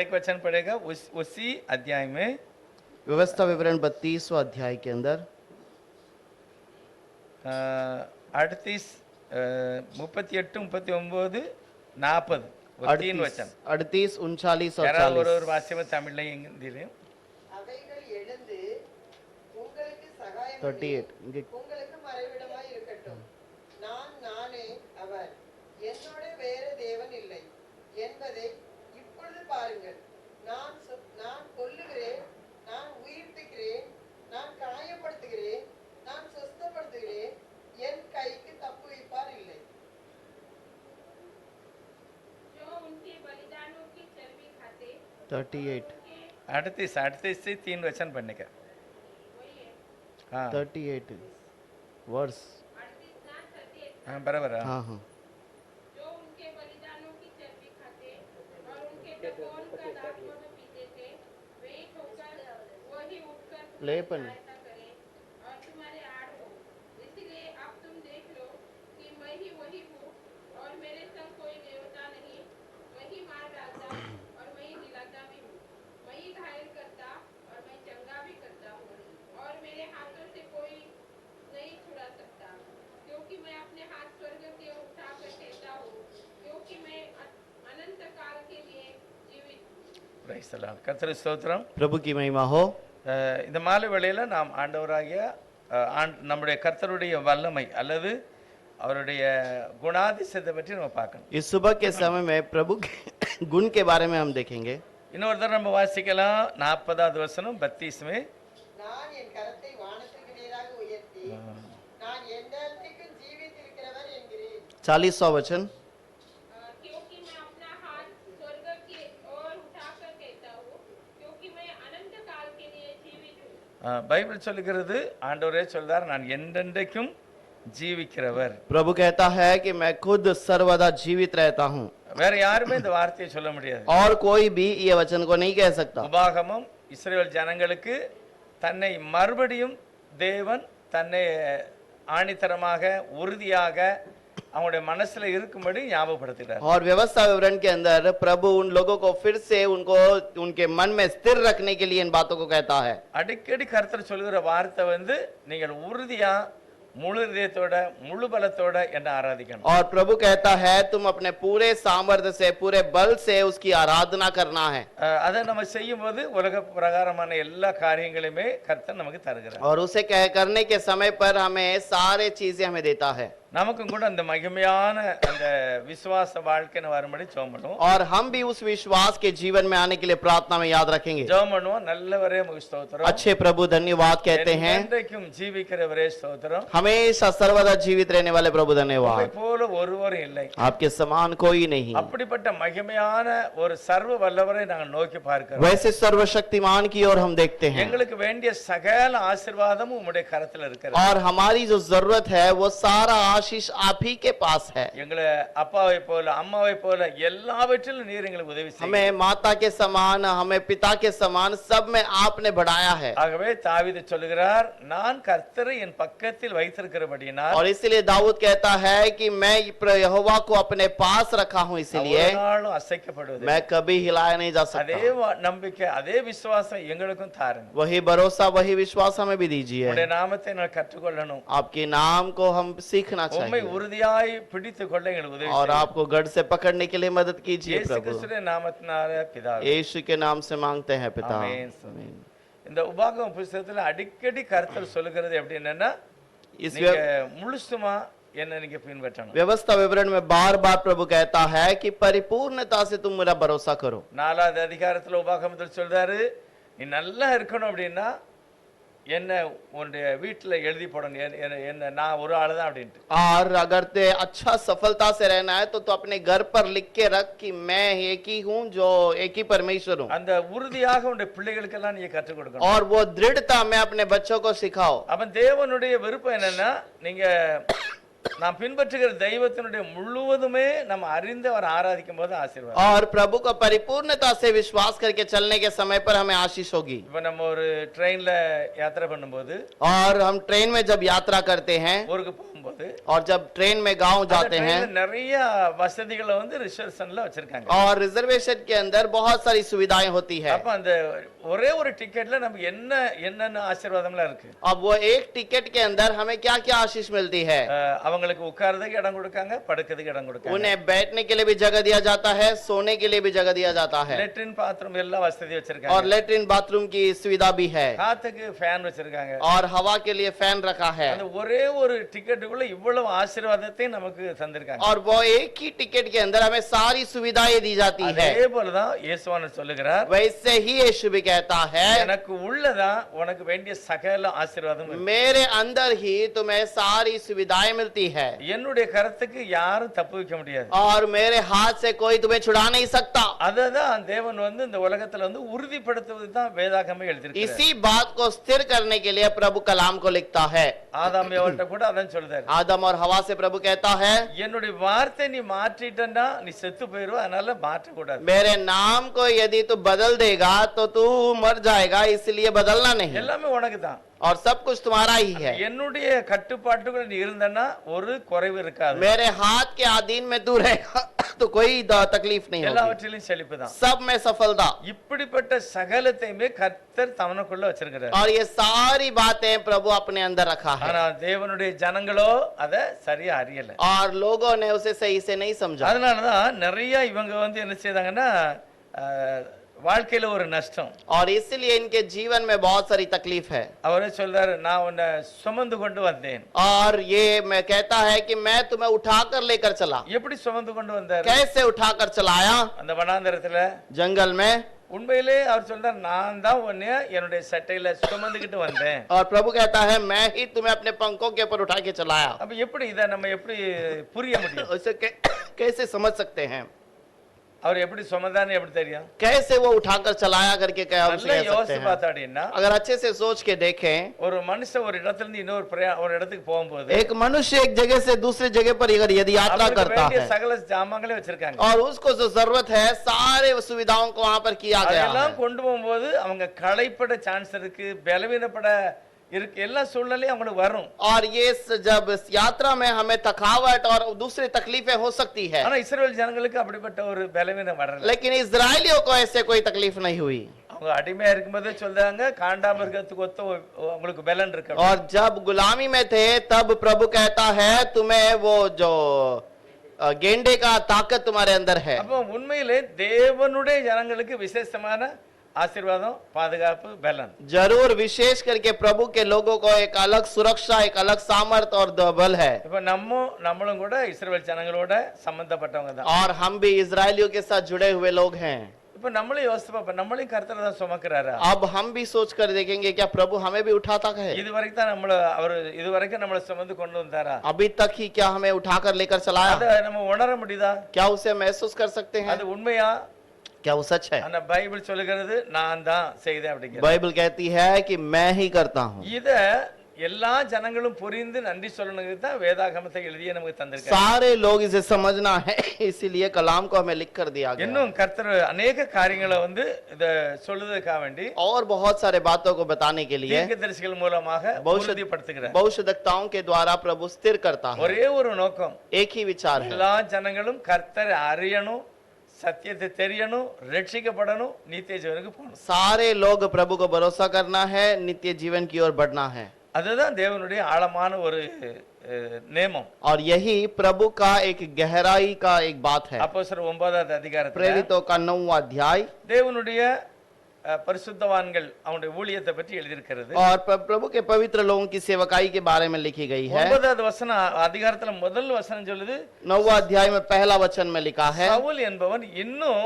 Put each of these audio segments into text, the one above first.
एक वचन पड़ेगा उसी अध्याय में व्यवस्था विवरण 32वां अध्याय के अंदर 38, 38, 39, 40 ஒரு 3 வச்சன் 38, 39 और யாராவது ஒரு 40। வாசியம் தமிழ்லையும் இந்தியிலையும் அவைகள் எழுந்து உங்களுக்கு சகாயம் 38 இங்கே உங்களுக்கு மறைவிடமாய் இருக்கட்டும். நான் நானே அவர், என்னோட வேறு தேவன் இல்லை என்பதை இப்பொழுது பாருங்கள். நான் கொல்லுகிறேன், நான் உயிர்ப்பிக்கிறேன், நான் காயப்படுத்துகிறேன், நான் சுஸ்தப்படுத்துகிறேன், என் கைக்கு தப்புவிப்பார் இல்லை. जो उनके बलिदानों की चर्बी खाते 38 38 से 3 वचन पढ़ने का। हाँ 38 वर्स। 38 हाँ बराबर। हाँ हाँ हाँ जो उनके बलिदानों की चर्बी खाते और उनके टकोन का दाख मधु पीते थे, वे ठोकर वही उठकर लेपन। सहायता करे और तुम्हारे आड़ हो। इसलिए अब तुम देख लो कि मैं ही वही हूँ और मेरे संग कोई देवता नहीं। मैं ही मार डालता और मैं ही दिलाता भी हूँ। मैं ही घायल करता और मैं चंगा भी करता हूँ और मेरे हाथों से कोई नहीं छुड़ा सकता, क्योंकि मैं अपने हाथ स्वर्ग की ओर उठाकर कहता हूँ, क्योंकि मैं अनंत काल के लिए जीवित हूँ। Praise the Lord. கர்த்தருக்கு ஸ்தோத்திரம். प्रभु की महिमा हो। இந்த மாலை வேளையில நாம் ஆண்டவராகிய நம்முடைய கர்த்தருடைய வல்லமை அல்லது அவருடைய குணாதிசயத்தை பற்றி நம்ம பார்க்கணும். इस सुबह के समय में प्रभु के गुण के बारे में हम देखेंगे। இன்னொரு தடவை நம்ம வாசிக்கலாம் 40வது வசனம் 32 में நான் என் கரத்தை வானத்துக்கு நேராக உயர்த்தி நான் என்றென்றைக்கும் ஜீவித்திருக்கிறவர் என்கிறேன். 40वां वचन। क्योंकि मैं अपना हाथ स्वर्ग की ओर उठाकर कहता हूँ, क्योंकि मैं अनंत काल के लिए जीवित हूँ। பைபிள் சொல்லுகிறது, ஆண்டவரே சொல்றார், நான் என்றென்றைக்கும் ஜீவிக்கிறவர். प्रभु कहता है कि मैं खुद सर्वदा जीवित रहता हूँ வேற யாருமே இந்த வார்த்தையை சொல்ல முடியாது. और कोई भी ये वचन को नहीं कह सकता। உபாகமம் இஸ்ரவேல் ஜனங்களுக்கு தன்னை மறுபடியும் தேவன் தன்னை ஆணித்தரமாக உறுதியாக அவங்களுடைய மனசுல இருக்கும்படி ஞாபகப்படுத்துகிறார். और व्यवस्था विवरण के अंदर प्रभु उन लोगों को फिर से उनको उनके मन में स्थिर रखने के लिए इन बातों को कहता है। அடிக்கடி கர்த்தர் சொல்லுகிற வார்த்தை நீங்கள் உறுதியா முழு இதயத்தோட முழு பலத்தோட என்ன ஆராதிக்கணும். और प्रभु कहता है तुम अपने पूरे सामर्थ्य से पूरे बल से उसकी आराधना करना है। அதை நம்ம செய்யும்போது உலக பிரகாரமான எல்லா காரியங்களையுமே கர்த்தர் நமக்கு தருகிறார். और उसे करने के समय पर हमें सारे चीजें हमें देता है। நமக்கும் கூட அந்த மகிமையான அந்த விசுவாச வாழ்க்கைன்னு வரும்படி ஜெபம் பண்ணுவோம். और हम भी उस विश्वास के जीवन में आने के लिए प्रार्थना में याद रखेंगे। ஜெபம் பண்ணுவோம். நல்லவரே உமக்கு ஸ்தோத்திரம். अच्छे प्रभु धन्यवाद कहते हैं। என்றைக்கும் ஜீவிக்கிறவரே ஸ்தோத்திரம். हमेशा सर्वदा जीवित रहने वाले प्रभु உம்மை धन्यवाद। போல ஒருவரும் இல்லை. आपके समान कोई नहीं। அப்படிப்பட்ட மகிமையான ஒரு சர்வ வல்லவரை நாங்கள் நோக்கி பார்க்கிறோம். वैसे सर्वशक्तिमान की ओर हम देखते हैं। எங்களுக்கு வேண்டிய சகல ஆசீர்வாதமும் உம்முடைய கரத்தில் இருக்கிறது. और हमारी जो जरूरत है वो सारा आशीष आप ही के पास है। எங்களை அப்பாவை போல அம்மாவை போல எல்லாவற்றிலும் நீர் எங்களுக்கு உதவி செய்யுங்க. हमें माता के समान हमें पिता के समान सब में आपने बढ़ाया है। ஆகவே தாவீது சொல்லுகிறார், நான் கர்த்தரை என் பக்கத்தில் வைத்திருக்கிறபடியினால் और इसलिए दाऊद कहता है कि मैं यहोवा को अपने पास रखा हूं, इसलिए ஒரு நாளும் அசைக்கப்படுவதில்லை. मैं कभी हिलाया नहीं जा அதே सकता। நம்பிக்கை அதே விசுவாசம் எங்களுக்கும் தாருங்க. वही भरोसा वही विश्वास हमें भी दीजिए। உம்முடைய நாமத்தை நான் கற்றுக்கொள்ளணும். आपके नाम को हम सीखना உம்மை चाहिए உறுதியாய் பிடித்துக் கொள்ள எங்களுக்கு உதவி और செய்யுங்க. आपको गढ़ से पकड़ने के लिए मदद कीजिए இயேசு प्रभु। கிறிஸ்துவின் நாமத்தினால பிதாவே. यीशु के नाम से मांगते हैं पिता। ஆமென். आमीन। இந்த உபாகம புத்தகத்துல அடிக்கடி கர்த்தர் சொல்லுகிறது எப்படின்னா, इस நீங்க முழுசுமா என்ன நீங்க பின்பற்றணும். व्यवस्था विवरण में बार बार प्रभु कहता है कि परिपूर्णता से तुम मेरा भरोसा करो। 4வது அதிகாரத்துல உபாகமத்தில் சொல்றாரு, நீ நல்லா இருக்கணும் அப்படின்னா என்ன உன்னுடைய வீட்டுல எழுதி போடணும், என்ன நான் ஒரு ஆளு தான் அப்படின்ட்டு. और अगर ते अच्छा सफलता से रहना है तो अपने घर पर लिख के रख कि मैं एक ही हूँ जो एक ही परमेश्वर हूँ। அந்த உறுதியாக உன்னுடைய பிள்ளைகளுக்கெல்லாம் நீங்க கற்றுக் கொடுக்கணும். और वो दृढ़ता में अपने बच्चों को सिखाओ। அப்ப தேவனுடைய விருப்பம் என்னன்னா, நீங்க நாம் பின்பற்றுகிற தெய்வத்தினுடைய முழுவதுமே நம்ம அறிந்து அவர் ஆராதிக்கும் போது ஆசீர்வாதம். और प्रभु को परिपूर्णता से विश्वास करके चलने के समय पर हमें आशीष होगी। இப்ப நம்ம ஒரு ட்ரெயின்ல யாத்திரை பண்ணும்போது और हम ट्रेन में जब यात्रा करते हैं ஊருக்கு போகும்போது போகும்போது और जब ट्रेन में गांव அந்த जाते हैं trainல நிறைய வசதிகளை வந்து ரிசர்வேஷன்ல வச்சிருக்காங்க. और रिजर्वेशन के अंदर बहुत सारी सुविधाएं होती है। அப்ப அந்த ஒரே ஒரு டிக்கெட்ல நமக்கு என்னென்ன ஆசீர்வாதம்லாம் இருக்கு. अब वो एक टिकट के अंदर हमें क्या क्या आशीष मिलती है। அவங்களுக்கு உட்கார்றதுக்கு இடம் கொடுக்காங்க, படுக்கிறதுக்கு இடம் கொடுக்காங்க, उन्हें बैठने के लिए भी जगह दिया जाता है, सोने के लिए भी जगह दिया जाता है, லெட்ரின் பாத்ரூம் எல்லாம் வசதி और வச்சிருக்காங்க, लेटरिन बाथरूम की सुविधा भी है, காத்துக்கு ஃபேன் வச்சிருக்காங்க. और हवा के लिए फैन रखा है। அந்த ஒரே ஒரு டிக்கெட்டுக்குள்ள இவ்வளவு ஆசீர்வாதத்தையும் நமக்கு தந்திருக்காங்க. और वो एक ही टिकट के अंदर हमें सारी सुविधाएं दी जाती है। அதே போலதான் இயேசுவானவர் சொல்லுகிறார், वैसे ही यीशु भी कहता है, எனக்கு உள்ளதான் உனக்கு வேண்டிய சகல ஆசீர்வாதம் இருக்கு. मेरे अंदर ही तुम्हें सारी सुविधाएं मिलती है, என்னுடைய கருத்துக்கு யாரும் தப்பு வைக்க முடியாது. और मेरे हाथ से कोई तुम्हें छुड़ा नहीं सकता। அததான் தேவன் வந்து இந்த உலகத்துல வந்து உறுதிப்படுத்துவது தான் வேதாகமே எழுதியிருக்கிறார். इसी बात को स्थिर करने के लिए प्रभु कलाम को लिखता है। ஆதாம் ஏவாள்கிட்ட கூட அதான் சொல்றாரு, आदम और हवा से प्रभु कहता है, என்னுடைய வார்த்தை நீ மாற்றிட்டன்னா நீ செத்து போயிருவ, அதனால மாற்ற கூடாது. मेरे नाम को यदि तू बदल देगा तो तू मर जाएगा, इसलिए बदलना नहीं, எல்லாமே உனக்கு தான். और सब कुछ तुम्हारा ही है। என்னுடைய கட்டுப்பாட்டுக்குள்ள நீ இருந்தன்னா ஒரு குறைவு இருக்காது. मेरे हाथ के अधीन में तू रहेगा तो कोई तकलीफ नहीं होगी, எல்லாவற்றிலும் செழிப்பு தான். सब में सफलता। இப்படிப்பட்ட சகலத்தையுமே கர்த்தர் தமனுக்குள்ள வச்சிருக்கிறார். और ये सारी बातें प्रभु अपने अंदर रखा है, ஆனா தேவனுடைய ஜனங்களோ அத சரியா அறியல. और लोगों ने उसे सही से नहीं समझा। அதனாலதான் நிறைய இவங்க வந்து என்ன செய்தாங்கன்னா வாழ்க்கையில ஒரு நஷ்டம். और इसलिए इनके जीवन में बहुत सारी तकलीफ है। அவரே சொல்றாரு, நான் உன்னை சுமந்து கொண்டு வந்தேன். और ये मैं कहता है कि मैं तुम्हें उठाकर लेकर चला। எப்படி சுமந்து கொண்டு வந்தாரு? कैसे उठाकर चलाया? அந்த வனாந்தரத்துல जंगल में। உண்மையிலே அவர் சொல்றார், நான் தான் உன்னை என்னுடைய சட்டையில சுமந்துகிட்டு வந்தேன். और प्रभु कहता है, मैं ही तुम्हें अपने पंखों के ऊपर उठा के चलाया। அப்ப எப்படி இத நம்ம எப்படி புரிய முடியும்? उसे कैसे समझ सकते हैं? அவர் எப்படி சுமந்தான்னு எப்படி தெரியும்? कैसे वो उठाकर चलाया करके क्या हम நல்லா कह सकते யோசிச்சு हैं? பார்த்தாடின்னா, अगर अच्छे से सोच के देखें, ஒரு மனுஷன் ஒரு இடத்துல இருந்து இன்னொரு ஒரு இடத்துக்கு போகும்போது एक मनुष्य एक जगह से दूसरे जगह पर अगर यदि यात्रा அவருக்கு करता வேண்டிய है சகல ஜாமான்களை வச்சிருக்காங்க. और उसको जो जरूरत है सारे सुविधाओं को वहां पर किया गया அதெல்லாம் है, கொண்டு போகும்போது அவங்க களைப்பட சான்ஸ் இருக்கு, பலவீனப்பட இருக்கு, எல்லா சூழ்நிலையும் அவங்களுக்கு வரும். और ये जब इस यात्रा में हमें थकावट और दूसरी तकलीफें हो सकती है, ஆனா இஸ்ரவேல் ஜனங்களுக்கு அப்படிப்பட்ட ஒரு பலவீனம் வரல. लेकिन इजरायलियों को ऐसे कोई तकलीफ नहीं हुई। அவங்க அடிமையா இருக்கும்போதே சொல்றாங்க, காண்டாமிருகத்துக்கு ஒத்த உங்களுக்கு பலன் இருக்கு. और जब गुलामी में थे तब प्रभु कहता है, तुम्हें वो जो गेंडे का ताकत तुम्हारे अंदर है। அப்ப உண்மையிலே தேவனுடைய ஜனங்களுக்கு விசேஷமான ஆசீர்வாதம், பாதுகாப்பு, பலன். जरूर विशेष करके प्रभु के लोगों को एक अलग सुरक्षा, एक अलग सामर्थ और बल है। இப்ப நம்மளும் கூட இஸ்ரவேல் ஜனங்களோட சம்பந்தப்பட்டவங்க தான். और हम भी इजरायलियों के साथ जुड़े हुए लोग हैं। இப்ப நம்மளே யோசிச்சு பார்ப்போம், நம்மளையும் கர்த்தர் தான் சுமக்கிறாரா? अब हम भी सोच कर देखेंगे, क्या प्रभु हमें भी उठाता है? இதுவரைக்கும் தான் அவர் இதுவரைக்கும் நம்மளை சுமந்து கொண்டு வந்தாரா? अभी तक ही क्या हमें उठाकर लेकर चलाया? அத நம்ம உணர முடியுதா? क्या उसे महसूस कर सकते हैं? அது உண்மையா? क्या वो सच है? ஆனா பைபிள் சொல்லுகிறது நான் தான் செய்தேன் அப்படிங்கிறது. बाइबल कहती है कि मैं ही करता हूँ। இத எல்லா ஜனங்களும் புரிந்து நன்றி சொல்லணுங்கிறது தான் வேதாகமத்தை எழுதியே நமக்கு தந்திருக்காரு. सारे लोग इसे समझना है, इसीलिए कलाम को हमें लिख कर दिया गया। இன்னும் கர்த்தர் अनेक காரியங்களை வந்து இத சொல்லுவதற்காக வேண்டி और बहुत सारे बातों को बताने के लिए தீர்க்கதரிசிகள் மூலமாக உறுதிப்படுத்துகிறார். भविष्यद्वक्ताओं के द्वारा प्रभु स्थिर करता है। ஒரே ஒரு நோக்கம், एक ही विचार है, எல்லா ஜனங்களும் கர்த்தரை அறியணும், சத்தியத்தை தெரியணும், ரட்சிக்கப்படணும், நித்திய ஜீவனுக்கு போகணும். सारे लोग प्रभु को भरोसा करना है, नित्य जीवन की ओर बढ़ना है। அதுதான் தேவனுடைய ஆழமான ஒரு நியமம். और यही प्रभु का एक गहराई का एक बात है। அப்போஸ்தலர் 9வது அதிகாரத்துல प्रेरितों का 9वां अध्याय தேவனுடைய பரிசுத்தவான்கள் அவனுடைய ஊழியத்தை பற்றி எழுதியிருக்கிறது. और प्रभु के पवित्र लोगों की सेवकाई के बारे में लिखी गई है। 9வது வசனம் அதிகாரத்துல முதல் வசனம் சொல்லுது, 9वां अध्याय में पहला वचन में लिखा है, சவுல் என்பவன் இன்னும்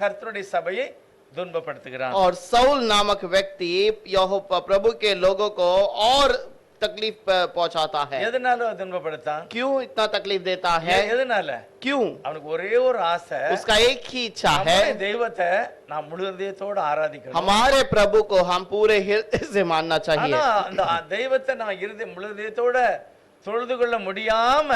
கர்த்தருடைய சபையை துன்பப்படுத்துகிறான். और सऊल नामक व्यक्ति यहोवा प्रभु के लोगों को और तकलीफ पहुंचाता है। எதனால துன்பப்படுத்தான்? क्यों इतना तकलीफ देता है? எதனால? क्यों? அவனுக்கு ஒரே ஒரு ஆசை, उसका एक ही इच्छा है, நம்முடைய தெய்வத்தை நாம் முழு இதயத்தோட ஆராதிக்கணும். हमारे प्रभु को हम पूरे हृदय से मानना चाहिए। ஆனா அந்த தெய்வத்தை நான் முழு இதயத்தோட தொழுது கொள்ள முடியாம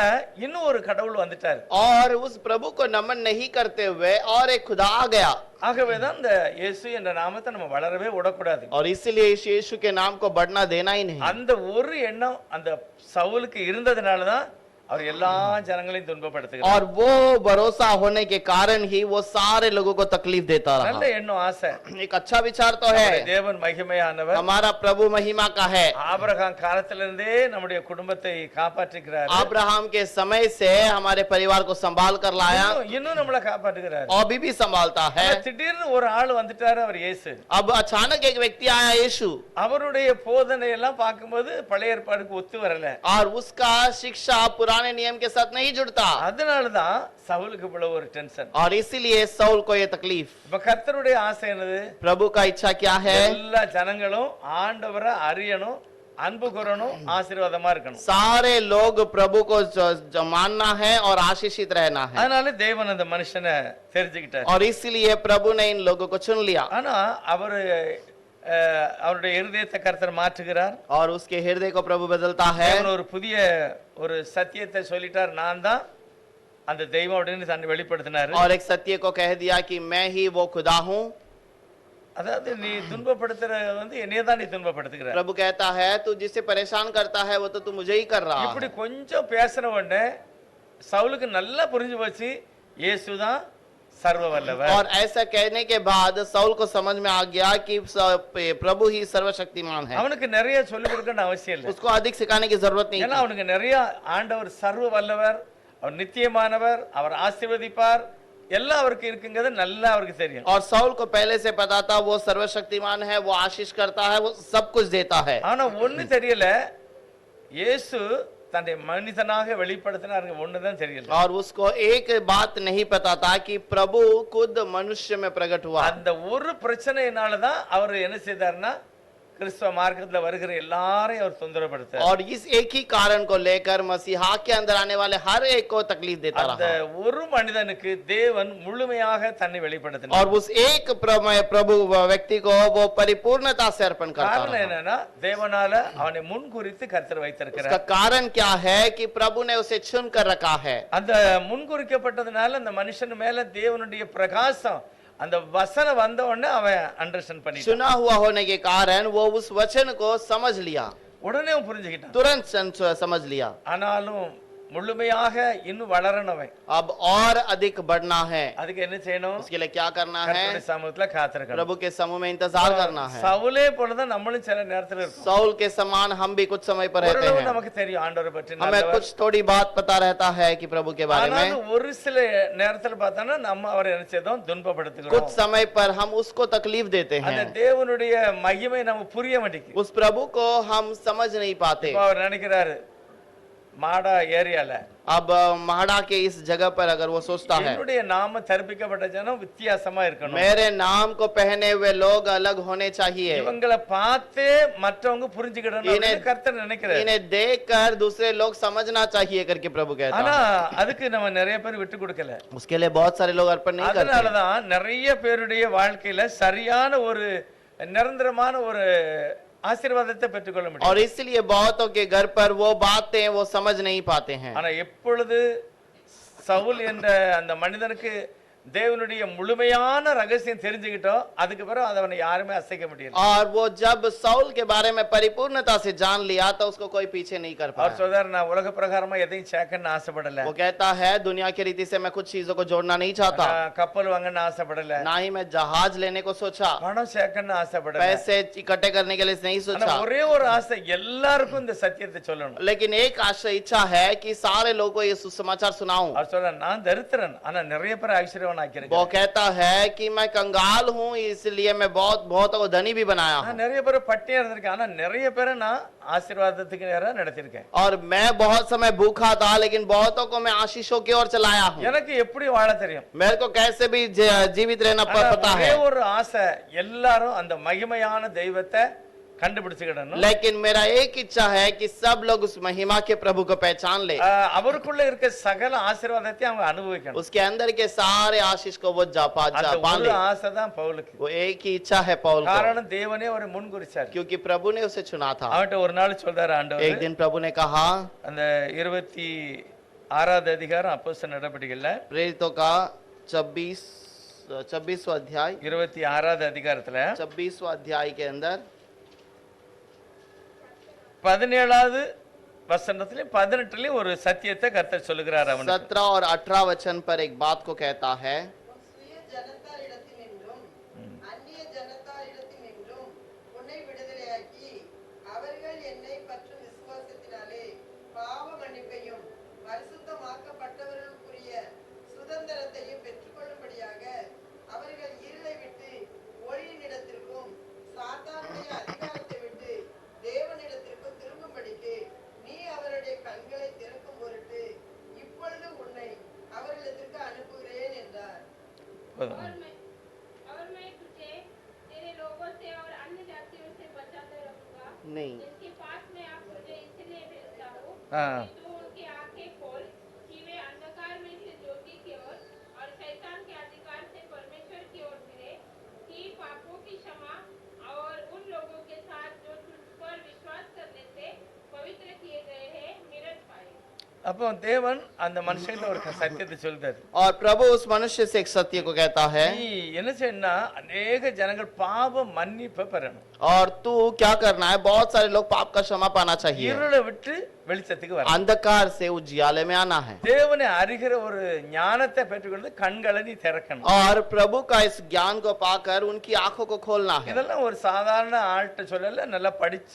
இன்னும் ஒரு கடவுள் வந்துட்டாரு. और उस प्रभु को नमन नहीं करते हुए और एक खुदा आ गया, ஆகவேதான் இந்த இயேசு என்ற நாமத்தை நம்ம வளரவே விடக்கூடாது. और इसीलिए इस यीशु के नाम को बढ़ना देना ही नहीं. அந்த ஒரு எண்ணம் அந்த சவுலுக்கு இருந்ததுனாலதான் அவர் எல்லா ஜனங்களையும் துன்பப்படுத்துகிறார். और वो भरोसा होने के कारण ही वो सारे लोगों को तकलीफ देता நல்ல रहा. எண்ணம், ஆசை. एक अच्छा विचार तो है, நம்முடைய தேவன் மகிமையானவர். हमारा प्रभु महिमा का है. ஆபிரகாம் காலத்திலிருந்தே நம்முடைய குடும்பத்தை காப்பாற்றுகிறார். अब्राहम के समय से हमारे परिवार को संभाल कर लाया, இன்னும் நம்மளை காப்பாற்றுகிறார். और भी संभालता है. ஆனா திடீர்னு ஒரு ஆள் வந்துட்டாரு, அவர் இயேசு. अब अचानक एक व्यक्ति आया यीशु, அவருடைய போதனை எல்லாம் பார்க்கும்போது பழைய ஏற்பாடுக்கு ஒத்து வரல. और उसका शिक्षा पुराने नियम के साथ नहीं जुड़ता, அதனாலதான் சவுலுக்கு இவ்வளவு ஒரு டென்ஷன். और इसीलिए सौल को ये तकलीफ. இப்ப கர்த்தருடைய ஆசை என்னது? प्रभु का इच्छा क्या है? எல்லா ஜனங்களும் ஆண்டவரை அறியணும், அன்பு கூறணும், ஆசீர்வாதமா இருக்கணும். सारे लोग प्रभु को जो मानना है और आशीषित रहना है, அதனால தேவன் அந்த மனுஷனை தெரிஞ்சுக்கிட்டார். और इसीलिए प्रभु ने इन लोगों को चुन लिया, ஆனா அவரு அவருடைய இருதயத்தை கர்த்தர் மாற்றுகிறார். और उसके हृदय को प्रभु बदलता है. தேவன் ஒரு புதிய ஒரு சத்தியத்தை சொல்லிட்டார், நான் தான் அந்த தெய்வம் அப்படின்னு தன்னை வெளிப்படுத்தினாரு. और एक सत्य को कह दिया कि मैं ही वो खुदा हूँ. அதாவது நீ துன்பப்படுத்துற என்னைய தான் நீ துன்பப்படுத்துகிற. प्रभु कहता है तू जिसे परेशान करता है वो तो तू मुझे ही कर रहा இப்படி है. கொஞ்சம் பேசின உடனே சவுலுக்கு நல்லா புரிஞ்சு போச்சு, இயேசுதான் சர்வ வல்லவர். और ऐसा कहने के बाद सौल को समझ में आ गया कि प्रभु ही सर्वशक्तिमान है. அவனுக்கு நிறைய சொல்லிக் கொடுக்கணும் அவசியம் இல்லை. उसको अधिक सिखाने की जरूरत नहीं ஏன்னா थी. அவனுக்கு நிறைய ஆண்டவர் சர்வ வல்லவர், அவர் நித்தியமானவர், அவர் ஆசீர்வதிப்பார், எல்லாம் அவருக்கு இருக்குங்கிறது நல்லா அவருக்கு தெரியும். और सौल को पहले से पता था वो सर्वशक्तिमान है, वो आशीष करता है, वो सब कुछ देता है. ஆனா ஒண்ணு தெரியல, இயேசு தன்னை மனிதனாக வெளிப்படுத்தினார், ஒண்ணுதான் தெரியல. और उसको एक बात नहीं पता था कि प्रभु खुद मनुष्य में प्रकट हुआ. அந்த ஒரு பிரச்சனையினாலதான் அவர் என்ன செய்தார்னா கிறிஸ்தவ மார்க்கத்துல வருகிற எல்லாரையும் அவர் தொந்தரப்படுத்தார். और इस एक ही कारण को लेकर मसीहा के अंदर आने वाले हर एक को तकलीफ देता அந்த रहा. ஒரு மனிதனுக்கு தேவன் முழுமையாக தன்னை வெளிப்படுத்தினார். और उस एक प्रभु व्यक्ति को वो परिपूर्णता से अर्पण करता காரணம் रहा. என்னன்னா தேவனால அவனை முன்குறித்து கர்த்தர் उसका வைத்திருக்கிறார். कारण क्या है कि प्रभु ने उसे चुन कर रखा है. அந்த முன்குறிக்கப்பட்டதுனால அந்த மனுஷன் மேல தேவனுடைய பிரகாசம், அந்த வசனம் வந்த உடனே அவன் அண்டர்ஸ்டாண்ட் பண்ணிட்டான். चुना हुआ होने के कारण वो उस वचन को समझ लिया, உடனே அவன் புரிஞ்சுக்கிட்டான். तुरंत समझ लिया. ஆனாலும் முழுமையாக இன்னும் வளரணும். अब और अधिक बढ़ना है. அதுக்கு என்ன செய்யணும்? उसके लिए क्या करना है? கர்த்தருடைய சமூகத்துல காத்திருக்கணும். प्रभु के समूह में इंतजार करना है. சவுலே போலதான் நம்மளும் சில நேரத்துல இருக்கோம். सौल के समान हम भी कुछ समय पर रहते ஓரளவு हैं. நமக்கு தெரியும் ஆண்டவரை பற்றி हमें நல்லவர். कुछ थोड़ी बात पता रहता है कि प्रभु के बारे में. ஆனாலும் ஒரு சில நேரத்துல பார்த்தானா நம்ம அவரை என்ன செய்தோம்? कुछ துன்பப்படுத்துகிறோம். समय पर हम उसको तकलीफ देते அந்த हैं. தேவனுடைய மகிமை நமக்கு புரிய மாட்டேங்குது. उस प्रभु को हम समझ नहीं पाते. இப்ப அவர் நினைக்கிறாரு மாடா ஏரியால अब महाड़ा के इस जगह पर अगर वो सोचता है என்னுடைய நாம தரிப்பிக்கப்பட்ட ஜனம் வித்தியாசமா இருக்கணும், मेरे नाम को पहने हुए लोग अलग होने चाहिए, இவங்களை பார்த்து மற்றவங்க புரிஞ்சுக்கிடணும் அப்படின்னு கர்த்தர் நினைக்கிறார். इन्हें देखकर दूसरे लोग समझना चाहिए करके प्रभु कहता ஆனா है. அதுக்கு நம்ம நிறைய பேர் விட்டு கொடுக்கல. उसके लिए बहुत सारे लोग अर्पण नहीं करते. அதனாலதான் நிறைய பேருடைய வாழ்க்கையில சரியான ஒரு நிரந்தரமான ஒரு ஆசீர்வாதத்தை பெற்றுக்கொள்ள முடியும். और इसलिए बहुतों के घर पर वो बातें वो समझ नहीं पाते हैं. ஆனா எப்பொழுது சவுல் என்ற அந்த மனிதனுக்கு தேவனுடைய முழுமையான ரகசியம் தெரிஞ்சுக்கிட்டோ அதுக்கு பிறகு அவனை யாருமே அசைக்க முடியல. और वो जब सौल के बारे में परिपूर्णता से जान लिया तो उसको कोई पीछे नहीं कर அவர் पाया. சொல்றாரு, நான் உலக பிரகாரமா எதையும் சேர்க்கணும்னு ஆசைப்படல, वो कहता है दुनिया की रीति से मैं कुछ चीजों को जोड़ना नहीं चाहता, நான் கப்பல் வாங்கணும்னு ஆசைப்படல, ना ही मैं जहाज लेने को सोचा, பணம் சேர்க்கணும்னு ஆசைப்படல. पैसे इकट्ठे करने के लिए नहीं ஆனா सोचा, ஒரே ஒரு ஆசை, எல்லாருக்கும் இந்த சத்தியத்தை சொல்லணும். लेकिन एक आशा इच्छा है कि सारे लोगों को ये सुसमाचार सुनाऊं. அவர் சொல்றாரு, நான் தரித்திரன் ஆனா நிறைய பேர் ஐஸ்வர்யவான் वो ஆக்கியிருக்கேன், कहता है कि मैं कंगाल हूँ इसलिए मैं बहुतों को धनी भी बनाया हूँ, நான் நிறைய பேர் பட்டினியா இருந்திருக்கேன் ஆனா நிறைய பேரை நான் ஆசீர்வாதத்துக்கு நேரா நடத்திருக்கேன், और मैं बहुत समय भूखा था लेकिन बहुतों को मैं आशीषों की ओर चलाया हूँ, எனக்கு எப்படி வாழ தெரியும். मेरे को कैसे भी जीवित रहना ஆனா पता ஒரே है. ஒரு ஆசை, எல்லாரும் அந்த மகிமையான தெய்வத்தை கண்டுபிடிச்சுக்கிடணும். लेकिन मेरा एक इच्छा है कि सब लोग उस महिमा के प्रभु को पहचान ले, அவருக்குள்ள இருக்க சகல ஆசீர்வாதத்தை அவங்க அனுபவிக்கணும். उसके अंदर के सारे आशीष को वो அந்த पा ஒரு ले। ஆசை தான் பவுலுக்கு. वो एक ही इच्छा है पौल को, காரணம் தேவனே அவரை முன்குறிச்சார். क्योंकि प्रभु ने उसे चुना था। அவன்கிட்ட ஒரு நாள் சொல்றாரு एक ஆண்டவர், दिन प्रभु ने कहा, அந்த 26வது அதிகாரம் அப்போஸ்தலர் நடபடிகள்ல प्रेरितों का 26वां अध्याय, 26வது அதிகாரத்துல 26वां अध्याय के अंदर 17வது வசனத்திலே 18லயும் ஒரு சத்தியத்தை கர்த்தர் சொல்லுகிறார். அவனுக்கு 17 और 18 वचन पर एक बात को कहता है, உன் சுய ஜனத்தாரிடத்தினின்றும் அந்நிய ஜனத்தாரிடத்தினின்றும் உன்னை விடுதலையாக்கி அவர்கள் என்னை பற்றும் விசுவாசத்தினாலே பாவ மன்னிப்பையும் பரிசுத்தமாக்கப்பட்டவர்களுக்குரிய சுதந்திரத்தையும் பெற்றுக்கொள்ளும்படியாக அவர்கள் இருளை விட்டு ஒளியினிடத்திற்கும் சாத்தானுடைய அதிகாரத்தை விட்டு தேவனிடத்திற்கும் திரும்பும்படிக்கு நீ அவருடைய கண்களை திறக்கும் பொருட்டு இப்பொழுது உன்னை அவர்களிடத்திற்கு அனுப்புகிறேன் என்றார். और मैं तुझे तेरे लोगों से और अन्य जातियों से बचाते रहूंगा। नहीं, जिनके पास मैं अब तुझे इसलिए भेजता हूँ हाँ। कि तू उनकी आंखें खोल कि वे अंधकार में से ज्योति की ओर और शैतान के अधिकार से परमेश्वर की ओर फिरे, कि पापों की क्षमा और उन लोगों के साथ जो तुझ पर विश्वास करने से पवित्र किए गए हैं मिलत पाए। அப்போ தேவன் அந்த மனுஷன்ல ஒரு சத்தியத்தை சொல்றாரு. और प्रभु उस मनुष्य से एक सत्य को कहता है, நீ என்ன செய்யணும்னா அநேக ஜனங்கள் பாவ மன்னிப்பை பெறணும். और तू क्या करना है, बहुत सारे लोग पाप का क्षमा पाना चाहिए, இருளை விட்டு வெளிச்சத்துக்கு வரணும். अंधकार से उजियाले में आना है, தேவனை அறிகிற ஒரு ஞானத்தை பெற்றுக்கொண்டு கண்களை நீ திறக்கணும். और प्रभु का इस ज्ञान को पाकर उनकी आंखों को खोलना है। இதெல்லாம் ஒரு சாதாரண ஆள்கிட்ட சொல்லல, நல்லா படிச்ச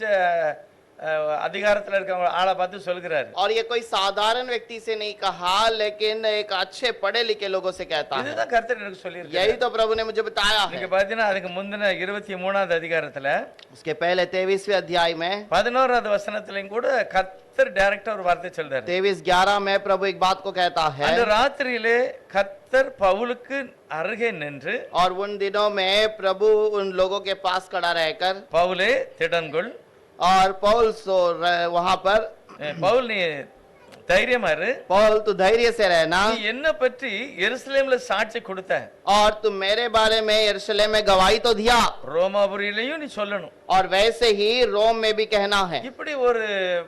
அதிகாரத்துல இருக்கவங்க ஆளை பார்த்து சொல்கிறாரு. और ये कोई साधारण व्यक्ति से नहीं कहा, लेकिन एक अच्छे पढ़े लिखे लोगों से कहता है। இதுதான் கர்த்தர் எனக்கு சொல்லியிருக்காரு. यही तो प्रभु ने मुझे बताया நீங்க है। பாத்தீங்கன்னா அதுக்கு முந்தின 23வது அதிகாரத்துல उसके पहले 23वें अध्याय में 11வது வசனத்திலையும் கூட கர்த்தர் டைரக்டா ஒரு வார்த்தை சொல்றாரு. 23:11 में प्रभु एक बात को कहता है, அந்த ராத்திரியிலே கர்த்தர் பவுலுக்கு அருகே நின்று, और उन दिनों में प्रभु उन लोगों के पास खड़ा रहकर, பவுலே திடன்கொள், और पौल वहां पर, பவுல் நீ தைரியமா இரு, पौल तू धैर्य से रहना, நீ என்ன பற்றி எருசலேம்ல சாட்சி கொடுத்த, और तुम मेरे बारे में यरूशलेम में गवाही तो दिया, ரோமாபுரியிலையும் நீ சொல்லணும். और वैसे ही रोम में भी कहना है। இப்படி ஒரு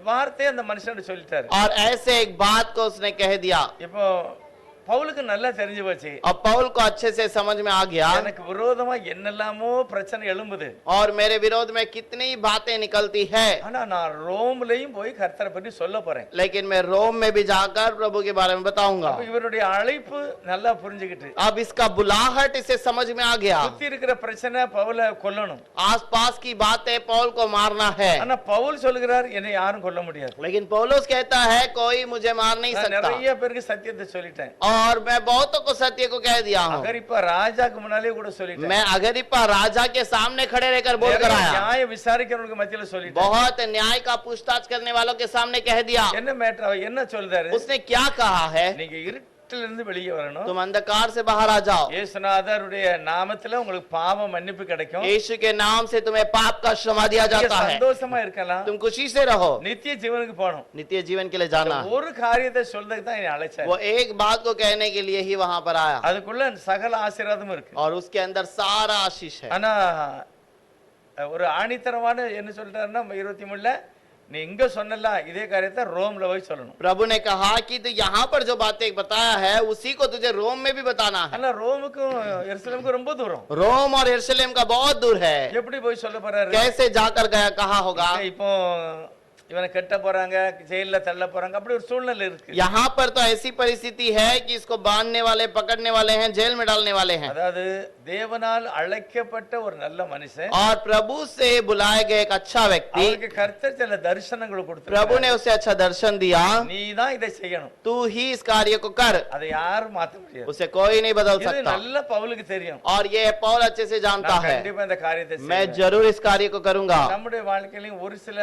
வார்த்தை அந்த மனுஷன் சொல்லிட்டாரு. और ऐसे एक बात को उसने कह दिया। இப்போ பவுலுக்கு நல்லா தெரிஞ்சு போச்சு, और पौल को अच्छे से समझ में आ गया, எனக்கு விரோதமா என்னெல்லாமோ பிரச்சனை எழும்புது, और मेरे विरोध में कितनी बातें निकलती है, ஆனா நான் ரோம்லயும் போய் கர்த்தரை பற்றி சொல்ல போறேன். लेकिन मैं रोम में भी जाकर प्रभु के बारे में बताऊंगा। அப்ப இவருடைய அழைப்பு நல்லா புரிஞ்சுக்கிட்டு, अब इसका बुलाहट इसे समझ में आ गया। சுத்தி இருக்கிற பிரச்சனை பவுலை கொல்லணும், आसपास की बातें पौल को मारना है, ஆனா பவுல் சொல்லுகிறார் என்னை யாரும் கொல்ல முடியாது. लेकिन पौलुस कहता है कोई मुझे मार नहीं நான் सकता। நிறைய பேருக்கு சத்தியத்தை சொல்லிட்டேன். और मैं बहुतों को सत्य को कह दिया हूँ। அகரிப்பா ராஜாக்கு முன்னாலே கூட சொல்லிட்டேன். मैं अगरिप्पा राजा के सामने खड़े रहकर बोल कर நிறைய आया। நியாய விசாரிக்கிறவங்களுக்கு மத்தியில சொல்லிட்டேன். बहुत न्याय का पूछताछ करने वालों के सामने कह दिया। என்ன மேட்டர், என்ன சொல்றாரு, उसने क्या कहा है, நீங்க இருட்டில இருந்து வெளியே வரணும், तुम अंधकार से बाहर आ जाओ, இயேசுநாதருடைய நாமத்துல உங்களுக்கு பாவ மன்னிப்பு கிடைக்கும், यीशु के नाम से तुम्हें पाप का क्षमा दिया நீங்க जाता है, சந்தோஷமா இருக்கலாம், तुम खुशी से रहो, நித்திய ஜீவனுக்கு போகணும். नित्य जीवन के लिए जाना है। ஒரு காரியத்தை சொல்றதுக்கு தான் என்னை அழைச்சார். वो एक बात को कहने के लिए ही वहां पर आया, அதுக்குள்ள சகல ஆசீர்வாதமும் இருக்கு. और उसके अंदर सारा आशीष है। ஆனா ஒரு ஆணித்தரமான என்ன சொல்றாருன்னா 23ல நீ இங்க சொன்னலாம் இதே காரியத்தை ரோம்ல போய் சொல்லணும். प्रभु ने कहा कि तू यहाँ पर जो बातें बताया है उसी को तुझे रोम में भी बताना है। ஆனா ரோமுக்கும் எருசலேமுக்கும் ரொம்ப தூரம். रोम और यरूशलेम का बहुत दूर है, எப்படி போய் சொல்ல போறாரு? कैसे जाकर गया, कहा होगा। இப்போ இவனை கட்ட போறாங்க, ஜெயில தள்ள போறாங்க, அப்படி ஒரு சூழ்நிலை இருக்கு. यहाँ पर तो ऐसी परिस्थिति है कि इसको बांधने वाले, पकड़ने वाले हैं, जेल में डालने वाले हैं। அதாவது தேவனால் அழைக்கப்பட்ட ஒரு நல்ல மனுஷன், और प्रभु से बुलाए गए एक अच्छा व्यक्ति, அவருக்கு கர்த்தர் சில தரிசனங்களை கொடுத்தார். प्रभु ने उसे अच्छा दर्शन दिया, நீ தான் இதை செய்யணும், तू ही इस कार्य को कर, அதை யாரும் மாத்த முடியாது. उसे कोई नहीं बदल இது सकता। நல்ல பவுலுக்கு தெரியும். और ये पौल अच्छे से जानता நான் है, கண்டிப்பா இந்த காரியத்தை मैं செய்வேன். जरूर इस कार्य को करूंगा। நம்முடைய வாழ்க்கையிலும் ஒரு சில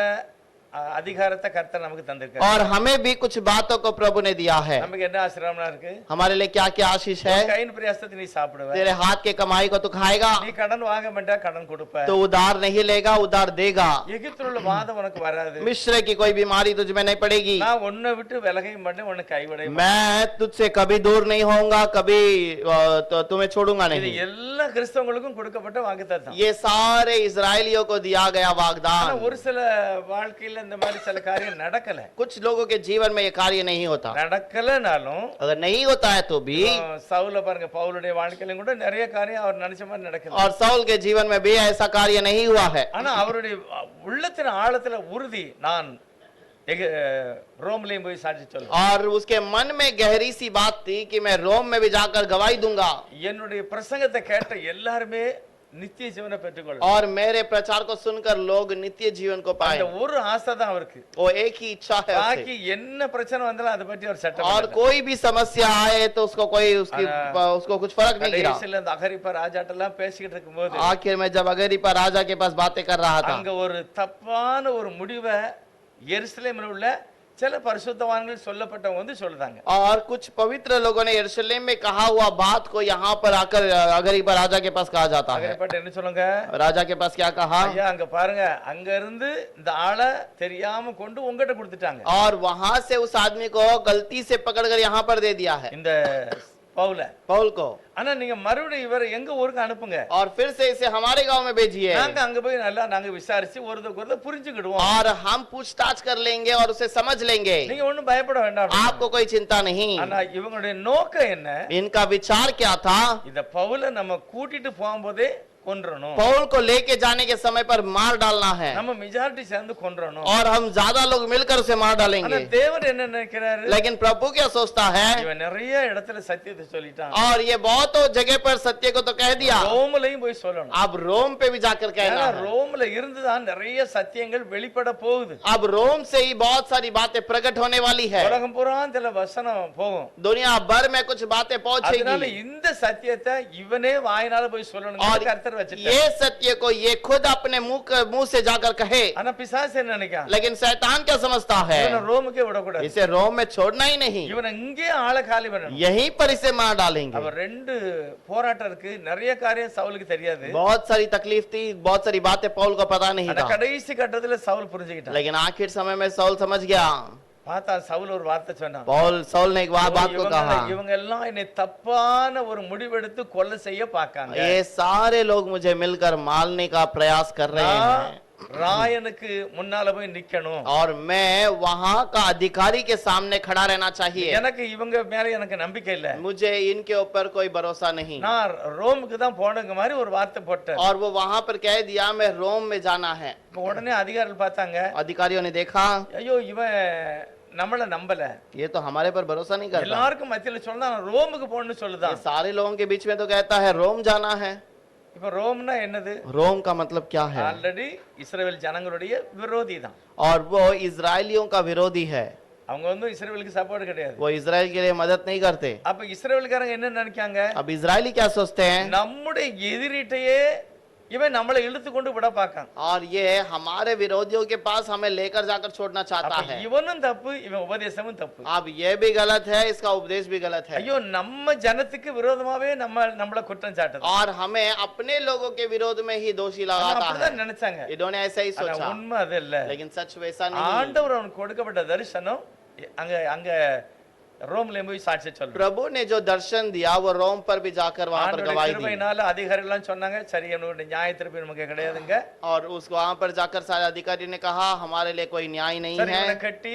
அதிகாரத்தை கர்த்தர் நமக்கு தந்திருக்காரு. और हमें भी कुछ बातों को प्रभु ने दिया है. நமக்கு என்ன ஆசீர்வாதம் இருக்கு? हमारे लिए क्या क्या आशीष है? கையின் பிரயாசத்தை நீ சாப்பிடுவ. तेरे हाथ के कमाई को तू खाएगा, நீ கடன் வாங்க மாட்டா, கடன் கொடுப்ப. तो उधार नहीं लेगा, उधार देगा. எகிப்தில் உள்ள வாதம் உனக்கு வராது. मिस्र की कोई बीमारी तुझ में नहीं पड़ेगी. நான் உன்னை விட்டு விலகையும் மாட்டேன், உன்னை கைவிடையும் மாட்டேன். मैं तुझसे कभी दूर नहीं होऊंगा, कभी तो तुम्हें छोड़ूंगा இது नहीं. எல்லா கிறிஸ்தவங்களுக்கும் கொடுக்கப்பட்ட வாக்குத்தத்தம். ये सारे इजरायलियों को दिया गया ஆனா वाग्दान. ஒரு சில வாழ்க்கையில இந்த மாதிரி சில காரியம் நடக்கல. कुछ लोगों के जीवन में ये कार्य नहीं होता. நடக்கலனாலும் अगर नहीं होता है तो भी, சவுல பாருங்க, பவுலுடைய வாழ்க்கையிலும் கூட நிறைய காரியம் அவர் நினைச்ச மாதிரி நடக்கல. और साउल के जीवन में भी ऐसा कार्य नहीं हुआ है. ஆனா அவருடைய உள்ளத்தின் ஆழத்துல உறுதி, நான் रोमलेम போய் சாட்சி சொல்லுவேன். और उसके मन में गहरी सी बात थी कि मैं रोम में भी जाकर गवाही दूंगा. என்னுடைய பிரசங்கத்தை கேட்ட எல்லாருமே நித்திய ஜீவனை பெற்றுக்கொள்ளும். और मेरे प्रचार को सुनकर लोग नित्य जीवन को पाए. அந்த ஒரு ஆசை தான் அவருக்கு. वो एक ही इच्छा है उसे. बाकी என்ன பிரச்சனை வந்தாலும் அதை பத்தி அவர் சட்டம் और कोई भी समस्या आए तो उसको कोई उसको कुछ फर्क नहीं गिरा. கடைசில அந்த அகரிப்பா ராஜாட்டெல்லாம் பேசிக்கிட்டு இருக்கும்போது आखिर में जब अगरिपा राजा के पास बातें कर रहा था, அங்க ஒரு தப்பான ஒரு முடிவை எருசலேமில் உள்ள சில பரிசுத்தவான்கள் சொல்லப்பட்டவங்க வந்து சொல்றாங்க. और कुछ पवित्र लोगों ने यरूशलेम में कहा हुआ बात को यहाँ पर आकर अगरिपा राजा के पास कहा जाता है. அகரிப்பாட்ட என்ன சொல்லுங்க? राजा के पास क्या कहा? ஐயா அங்க பாருங்க, அங்க இருந்து இந்த ஆளை தெரியாம கொண்டு உங்ககிட்ட கொடுத்துட்டாங்க. और वहां से उस आदमी को गलती से पकड़कर यहाँ पर दे दिया है, இந்த பவுல. पौल को. ஆனா நீங்க மறுபடியும் இவரை எங்க ஊருக்கு அனுப்புங்க. और फिर से इसे हमारे गांव में भेजिए. நாங்க அங்க போய் நல்லா நாங்க விசாரிச்சு ஒருத்தருக்கு புரிஞ்சுக்கிடுவோம். और हम पूछताछ कर लेंगे और उसे समझ लेंगे. நீங்க ஒண்ணும் பயப்பட வேண்டாம். आपको कोई चिंता नहीं. ஆனா இவங்களுடைய நோக்கம் என்ன? इनका विचार क्या था? இத பவுல நம்ம கூட்டிட்டு போகும்போதே கொன்றணும். पौल को लेके जाने के समय पर मार डालना है, நம்ம மெஜாரிட்டி சேர்ந்து கொன்றணும். और हम ज्यादा लोग मिलकर उसे मार ஆனா डालेंगे. தேவன் என்ன நினைக்கிறாரு? लेकिन प्रभु क्या सोचता है? இவன் நிறைய இடத்துல சத்தியத்தை சொல்லிட்டான். और ये बहुत जगह पर सत्य को तो कह दिया, ரோம்லயும் போய் சொல்லணும். अब रोम पे भी जाकर कहना ஏன்னா है. ரோம்ல இருந்துதான் நிறைய சத்தியங்கள் வெளிப்பட போகுது. अब रोम से ही बहुत सारी बातें प्रकट होने वाली है. உலகம் பூரா சில வசனம் போகும். दुनिया भर में कुछ बातें அதனால पहुंचेगी, இந்த சத்தியத்தை இவனே வாயினால போய் சொல்லணும். और கர்த்தர் வச்சிட்டார். ये सत्य को ये खुद अपने मुंह से जाकर कहे. ஆனா பிசாசு என்ன நினைக்கான்? लेकिन शैतान क्या समझता है? இவனை ரோமுக்கே விடக்கூடாது. इसे रोम में छोड़ना ही नहीं, இவனை இங்கே ஆள காலி பண்ணணும். यहीं पर इसे मार डालेंगे. அவர் ரெண்டு போராட்டம் இருக்கு. நிறைய காரியம் சவுலுக்கு தெரியாது. बहुत सारी तकलीफ थी, बहुत सारी बातें पौल को पता नहीं ஆனா था, கடைசி கட்டத்துல சவுல் புரிஞ்சுக்கிட்டான். लेकिन आखिर समय में सौल समझ गया. பார்த்தா சவுல் ஒரு வார்த்தை சொன்னான். सौल ने एक बात को कहा, இவங்க எல்லாம் என்னை தப்பான ஒரு முடிவெடுத்து கொலை செய்ய பார்க்காங்க. ये सारे लोग मुझे मिलकर मारने का प्रयास कर रहे हैं, ராயனுக்கு முன்னால போய் நிக்கணும். और मैं वहां का अधिकारी के सामने खड़ा रहना चाहिए. எனக்கு இவங்க மேல எனக்கு நம்பிக்கை இல்ல. मुझे इनके ऊपर कोई भरोसा नहीं. நான் ரோமுக்கு தான் போனங்க மாதிரி ஒரு வார்த்தை போட்டேன். और वो वहां पर कह दिया मैं रोम में जाना है. உடனே அதிகாரிகள் பார்த்தாங்க, अधिकारियों ने देखा, ஐயோ இவன் நம்மள நம்பல, ये तो हमारे पर भरोसा नहीं करता. எல்லாருக்கும் மத்தியில சொல்லுதான் ரோமுக்கு போகணும்னு ये சொல்லுதான். सारे लोगों के बीच में तो कहता है रोम जाना है. இப்ப ரோம்னா என்னது? रोम का मतलब क्या है? ஆல்ரெடி இஸ்ரவேல் ஜனங்களுடைய விரோதி தான். और वो इजरायलियों का विरोधी है. அவங்க வந்து இஸ்ரவேலுக்கு சப்போர்ட் கிடையாது. वो इजराइल के लिए मदद नहीं करते. அப்ப இஸ்ரவேல்காரங்க என்ன நினைக்காங்க? अब इजरायली क्या सोचते हैं? நம்முடைய எதிரிட்டையே இவன் நம்மளை இழுத்து கொண்டு விட பார்க்கான். और ये हमारे विरोधियों के पास हमें लेकर जाकर छोड़ना चाहता அப்ப है. இவனும் தப்பு, இவன் உபதேசமும் தப்பு. अब ये भी गलत है, इसका उपदेश भी गलत है. ஐயோ நம்ம ஜனத்துக்கு விரோதமாவே நம்மள குற்றம் சாட்டுது. और हमें अपने लोगों के विरोध में ही दोषी लगाता है. அப்படிதான் நினைச்சாங்க. इन्होंने ऐसा ही ஆனா सोचा, உண்மை அது இல்ல. लेकिन सच वैसा नहीं. ஆண்டவர் அவனுக்கு கொடுக்கப்பட்ட தரிசனம் அங்க அங்க ரோம்ல போய் சாட்சி சொல்றான். प्रभु ने जो दर्शन दिया वो रोम पर भी जाकर वहां पर ஆண்டவருடைய गवाही दी. கிருபையினால அதிகாரிகள் எல்லாம் சொன்னாங்க, சரி என்னோட நியாய தீர்ப்பு நமக்கு கிடையாதுங்க. और उस वहां पर जाकर सारे अधिकारी ने कहा हमारे लिए कोई न्याय नहीं சரி இவனை है, கட்டி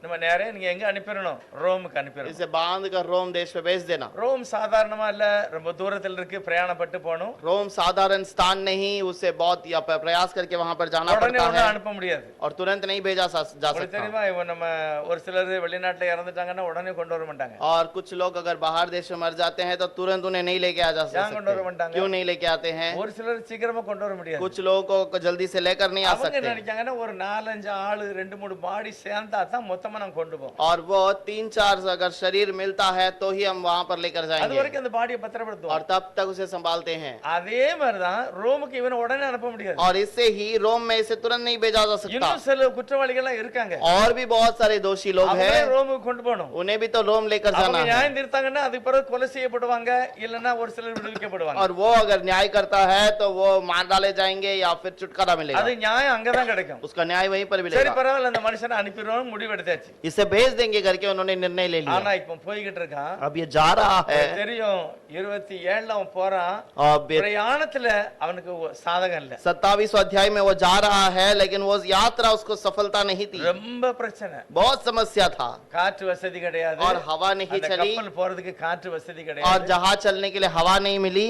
நம்ம நேரே நீங்க எங்க அனுப்பிடணும்? ரோமுக்கு அனுப்பிடணும். इसे बांध कर रोम देश पे भेज देना. ரோம் சாதாரணமா இல்ல, ரொம்ப தூரத்துல இருக்கு, பிரயாணப்பட்டு போகணும். रोम साधारण स्थान नहीं, उसे बहुत प्रयास करके वहां पर जाना உடனே पड़ता ஒண்ணு है, अனுப்ப முடியாது. और तुरंत नहीं भेजा जा உங்களுக்கு सकता. தெரியுமா, இவன் நம்ம ஒரு சிலர் வெளிநாட்டுல இறந்துட்டாங்கன்னா உடனே கொண்டு வர மாட்டாங்க. और कुछ लोग अगर बाहर देश में मर जाते हैं तो तुरंत उन्हें नहीं लेके आ जा ஏன் கொண்டு வர सकते. மாட்டாங்க? क्यों नहीं लेके आते हैं? ஒரு சிலர் சீக்கிரமா கொண்டு வர முடியாது. कुछ लोगों को जल्दी से लेकर नहीं आ அவங்க सकते. நினைக்காங்கன்னா ஒரு 4-5 ஆளு 2-3 பாடி சேர்ந்தா தான் மொத்தமா நம்ம நாங்க கொண்டு போவோம். और वो 3-4 अगर शरीर मिलता है तो ही हम वहां पर लेकर அது जाएंगे வரைக்கும் அந்த பாடியை பத்திரப்படுத்துவோம். और तब तक उसे संभालते हैं। அதே மாதிரிதான் ரோமுக்கு இவனை உடனே அனுப்ப முடியாது. और इससे ही रोम में इसे तुरंत नहीं भेजा जा सकता। இன்னும் சில குற்றவாளிகள் இருக்காங்க. और भी बहुत सारे दोषी लोग அவங்களே हैं, ரோமுக்கு கொண்டு போகணும். उन्हें भी तो रोम लेकर जाना அவங்க है। நியாயம் தீர்த்தாங்கன்னா அதுக்கு பிறகு கொலை செய்யப்படுவாங்க, இல்லன்னா ஒரு சிலர் விடுவிக்கப்படுவாங்க. और वो अगर न्याय करता है तो वो मार डाले जाएंगे या फिर छुटकारा मिलेगा। அது நியாயம் அங்கதான் கிடைக்கும். उसका न्याय वहीं पर சரி मिलेगा। பரவாயில்ல, அந்த மனுஷனை அனுப்பிடுவோம் முடிவெடுத்தாச்சு. इसे भेज देंगे करके उन्होंने निर्णय ले लिया। ஆனா இப்ப போய்கிட்டு இருக்கான். अब ये जा रहा है தெரியும் 27 அவன் போறான். और பிரயாணத்துல அவனுக்கு சாதகம் இல்ல. 27 अध्याय में वो जा रहा है, लेकिन वो यात्रा उसको सफलता नहीं थी, ரொம்ப பிரச்சனை. बहुत समस्या था। காற்று வசதி கிடையாது. और हवा नहीं அந்த चली கப்பல் போறதுக்கு காற்று வசதி और கிடையாது. जहाज चलने के लिए हवा नहीं मिली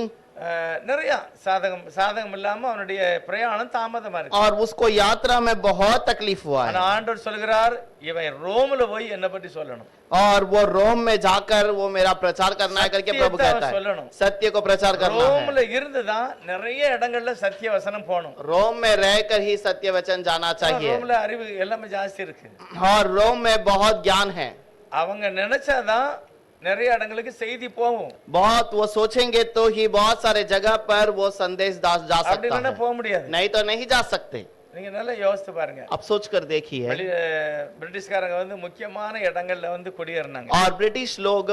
நிறைய சாதகம் இல்லாம அவனுடைய பிரயாணம் தாமதமா இருக்கு. और उसको यात्रा में बहुत तकलीफ हुआ ஆனா है। ஆண்டவர் சொல்கிறார், இவன் ரோம்ல போய் என்ன பத்தி சொல்லணும். और वो रोम में जाकर वो मेरा प्रचार करना है करके प्रभु कहता है, सत्य को प्रचार करना ரோம்ல है। இருந்துதான் நிறைய இடங்கள்ல சத்திய வசனம் போகணும். रोम में रहकर ही सत्य वचन जाना चाहिए। ரோம்ல அறிவு எல்லாமே ஜாஸ்தி இருக்கு. और रोम में बहुत ज्ञान है, அவங்க நினைச்சாதான் நிறைய இடங்களுக்கு செய்தி போகும். बहुत वो सोचेंगे तो ही बहुत सारे जगह पर वो संदेश जा அப்படி सकता இல்லைன்னா है, போக முடியாது. नहीं तो नहीं जा सकते। நீங்க நல்லா யோசித்து பாருங்க. अब सोच कर देखिए। பிரிட்டிஷ்காரங்க முக்கியமான இடங்கள்ல குடியேறினாங்க. और ब्रिटिश लोग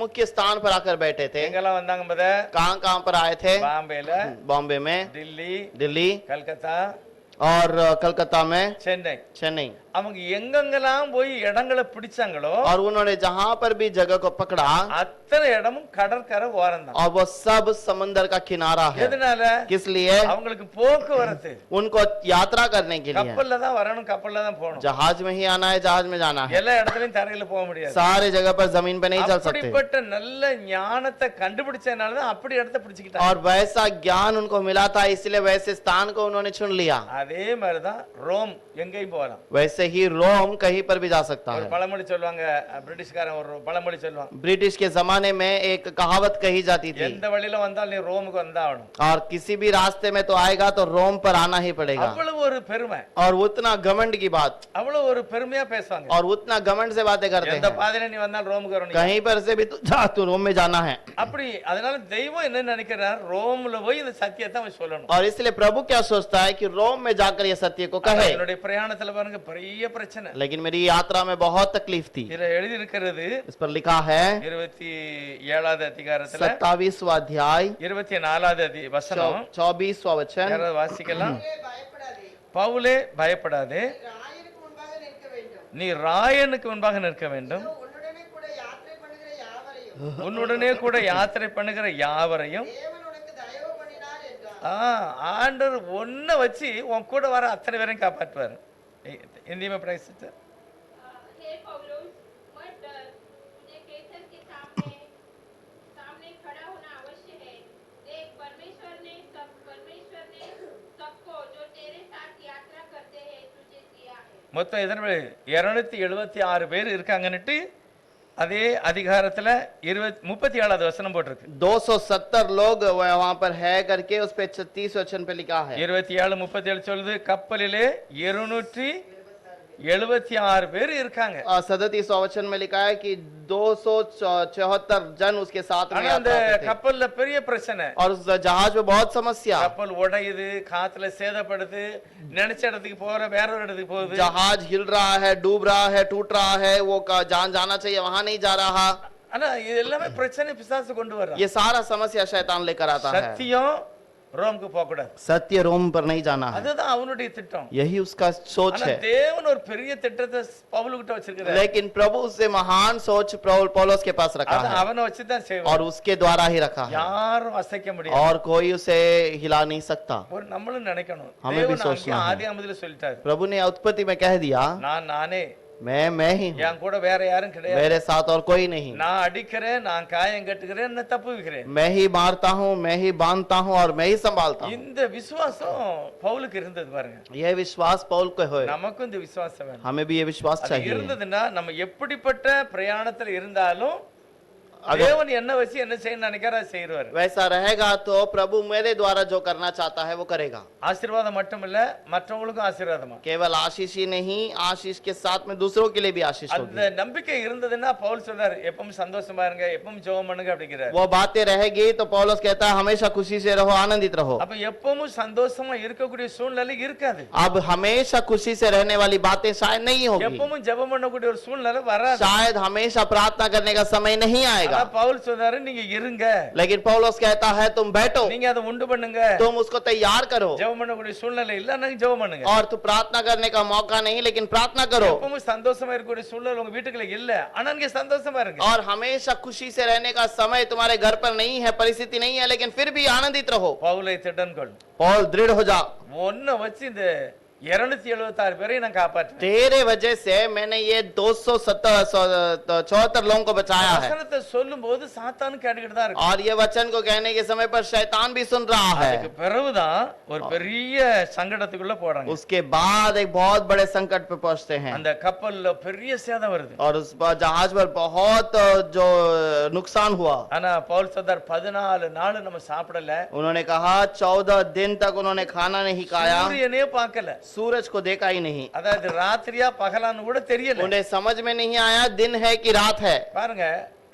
मुख्य स्थान पर आकर बैठे थे। எங்கெல்லாம் வந்தாங்க பத? कहाँ कहाँ पर आए थे? பாம்பேல, बॉम्बे में, दिल्ली கல்கத்தா और कलकत्ता में, சென்னை. அவங்க चेन्नई। எங்கெங்கெல்லாம் போய் இடங்களை பிடிச்சாங்களோ और उन्होंने जहां पर भी जगह को पकड़ा அத்தனை இடமும் கடற்கரை ஓரம் தான். और वो सब समुद्र का किनारा है। எதனால? किस लिए? அவங்களுக்கு போக்குவரத்து. उनको यात्रा करने के लिए கப்பல்ல தான் வரணும், கப்பல்ல தான் போகணும். जहाज में ही आना है, जहाज में जाना है। எல்லா இடத்துலயும் தரையில போக முடியாது. सारे जगह पर जमीन पे नहीं चल सकते। அப்படிப்பட்ட நல்ல ஞானத்தை கண்டுபிடிச்சனால தான் அப்படி இடத்தை பிடிச்சிட்டாங்க. और वैसा ज्ञान उनको मिला था, इसलिए वैसे स्थान को उन्होंने चुन लिया। அதே மாதிரி தான் ரோம் எங்கேயும் போகலாம். वैसे ही रोम कहीं पर भी जा सकता ஒரு है। பழமொழி சொல்லுவாங்க, பிரிட்டிஷ்காரன் ஒரு பழமொழி சொல்லுவான். ब्रिटिश के जमाने में एक कहावत कही जाती थी, எந்த வழியில வந்தாலும் நீ ரோமுக்கு வந்தாகணும். और किसी भी रास्ते में तो आएगा तो रोम पर आना ही पड़ेगा। அவ்வளவு ஒரு பெருமை, और उतना घमंड की बात, அவ்வளவு ஒரு பெருமையா பேசுவாங்க. और उतना घमंड से बातें करते எந்த हैं, பாதையில நீ வந்தாலும் ரோமுக்கு வரணும். कहीं पर से भी तू जा, तू रोम में जाना है। அப்படி அதனால தெய்வம் என்ன நினைக்கிறார், ரோம்ல போய் இந்த சத்தியத்தை அவன் சொல்லணும். और इसलिए प्रभु क्या सोचता है कि रोम में जाकर ये सत्य को कहे। என்னுடைய பிரயாணத்துல பாருங்க பெரிய பிரச்சனை. लेकिन मेरी यात्रा में बहुत तकलीफ थी। இதுல எழுதி இருக்கிறது इस पर लिखा है 27வது அதிகாரத்துல 27वां अध्याय 24வது வசனம். 24वां वचन। யாராவது வாசிக்கலாம்? பயப்படாதே, பவுலே பயப்படாதே, ராயனுக்கு முன்பாக நிற்க வேண்டும். நீ ராயனுக்கு முன்பாக நிற்க வேண்டும். உன்னுடனே கூட யாத்திரை பண்ணுகிற யாவரையும் உன்னுடனே கூட யாத்திரை பண்ணுகிற யாவரையும் தேவன் உனக்கு தயவு பண்ணினார் என்றார். ஆண்டவர் ஒன்ன வச்சு உன் கூட வர அத்தனை பேரையும் காப்பாற்றுவார். हिंदी में पढ़ाई सकते हैं? हे पौलुस, मत डर, तुझे कैसर के सामने खड़ा होना अवश्य है। देख, परमेश्वर ने सबको जो तेरे साथ यात्रा करते हैं तुझे दिया है. மொத்தம் எத்தனை பேர்? 276 பேர் இருக்காங்கன்னுட்டு அதே அதிகாரத்துல 37வது வசனம் போட்டிருக்கு. 270 लोग वहां पर है करके उस पे 36 वचन पे लिखा है। 27 37 சொல்லுது, கப்பலிலே 276 பேர் இருக்காங்க. 37वां वचन में लिखा है कि 274 जन उसके साथ में ஆனா அந்த यात्रा करते थे। கப்பல்ல பெரிய பிரச்சனை. और उस जहाज में बहुत समस्या, கப்பல் உடையுது, காத்துல சேதப்படுது, நினைச்ச இடத்துக்கு போற வேற ஒரு இடத்துக்கு போகுது. जहाज हिल रहा है, डूब रहा है, टूट रहा है, वो जहाँ जाना चाहिए वहां नहीं जा रहा। ஆனா இது எல்லாமே பிரச்சனை பிசாசு கொண்டு வர்றான். ये सारा समस्या शैतान लेकर आता है। சத்தியம் ரோம்க்கு போக கூடாது. सत्य रोम पर नहीं जाना है, அதுதான் அவனுடைய திட்டம். यही उसका सोच ஆனா है। தேவன் ஒரு பெரிய திட்டத்தை பவுலுக்கிட்ட வச்சிருக்காரு. लेकिन प्रभु उससे महान सोच पौलुस के पास रखा அது है, அவனை வச்சு தான் செய்வான். और उसके द्वारा ही रखा है, யாரும் அசைக்க முடியாது. और कोई उसे हिला नहीं सकता। ஒரு நம்மளும் நினைக்கணும், हमें भी தேவன் सोचना है। ஆதியாகமத்திலே சொல்லிட்டாரு, प्रभु ने उत्पत्ति में कह दिया, நானே, मैं ही हूँ, என் கூட வேற யாரும் கிடையாது. मेरे साथ और कोई नहीं। நான் அடிக்கிறேன், நான் காயம் கட்டுகிறேன், நான் தப்புவிக்கிறேன். मैं ही मारता हूँ, मैं ही बांधता हूँ और मैं ही संभालता हूँ। இந்த விசுவாசம் பவுலுக்கு இருந்தது பாருங்க. यह विश्वास पौल को है, நமக்கும் இந்த விசுவாசம் வேணும். हमें भी ये विश्वास அது चाहिए। இருந்ததுன்னா நம்ம எப்படிப்பட்ட பிரயாணத்துல இருந்தாலும் தேவன் என்ன வச்சு என்ன செய்யணும்னு நினைக்கிறார் செய்வார். वैसा रहेगा तो प्रभु मेरे द्वारा जो करना चाहता है वो करेगा। ஆசீர்வாதம் மட்டும் இல்ல, மற்றவங்களுக்கும் ஆசீர்வாதமா. केवल आशीष ही नहीं, आशीष के साथ में दूसरों के लिए भी आशीष அந்த होगी। நம்பிக்கை இருந்ததுன்னா பவுல் சொல்றாரு, எப்பவும் சந்தோஷமா இருங்க, எப்பவும் ஜெபம் பண்ணுங்க அப்படிங்கிறார். वो बातें रहेगी तो पौलुस कहता है हमेशा खुशी से रहो, आनंदित रहो। அப்ப எப்பவும் சந்தோஷமா இருக்கக்கூடிய சூழ்நிலை இருக்காது. अब हमेशा खुशी से रहने वाली बातें शायद नहीं होगी, எப்பவும் ஜெபம் பண்ணக்கூடிய ஒரு சூழ்நிலை வராது. शायद हमेशा प्रार्थना करने का समय नहीं आएगा। ஆனா பவுல் சொல்றாரு, நீங்க இருங்க, लेकिन पौलुस कहता है तुम बैठो, நீங்க அதை உண்டு பண்ணுங்க, तुम उसको तैयार करो। ஜெபம் பண்ணக்கூடிய சூழ்நிலை இல்ல, நீங்க ஜெபம் பண்ணுங்க. और तू प्रार्थना करने का मौका नहीं, लेकिन प्रार्थना करो। எப்பவும் சந்தோஷமா இருக்கக்கூடிய சூழ்நிலை உங்க வீட்டுக்குள்ள இல்ல, ஆனா நீங்க சந்தோஷமா இருங்க. और हमेशा खुशी से रहने का समय तुम्हारे घर पर नहीं है, परिस्थिति नहीं है, लेकिन फिर भी आनंदित रहो। பவுலை திடன்கொள், पौल दृढ़ हो जा, ஒன்ன வச்சு இந்த 276 பேரை நான் காப்பாற்றேன். तेरे वजह से मैंने ये 274 लोगों को बचाया है। வசனத்தை சொல்லும்போது சாத்தான் கேட்டுக்கிட்டு தான் இருக்கு. और ये वचन को कहने के समय पर शैतान भी सुन रहा है। அதுக்கு பிறகுதான் ஒரு பெரிய சங்கடத்துக்குள்ள போறாங்க. उसके बाद एक बहुत बड़े संकट पे पहुंचते हैं அந்த கப்பல்ல பெரிய சேதம் வருது. और उस जहाज पर बहुत जो नुकसान हुआ। ஆனா பவுல் சொல்றார், 14 நாள் நம்ம சாப்பிடல, उन्होंने कहा 14 दिन तक उन्होंने खाना नहीं खाया, சூரியனே பார்க்கல. सूरज को देखा ही नहीं। அதாவது ராத்திரியா பகலான்னு கூட தெரியல. उन्हें समझ में नहीं आया दिन है कि रात है। பாருங்க,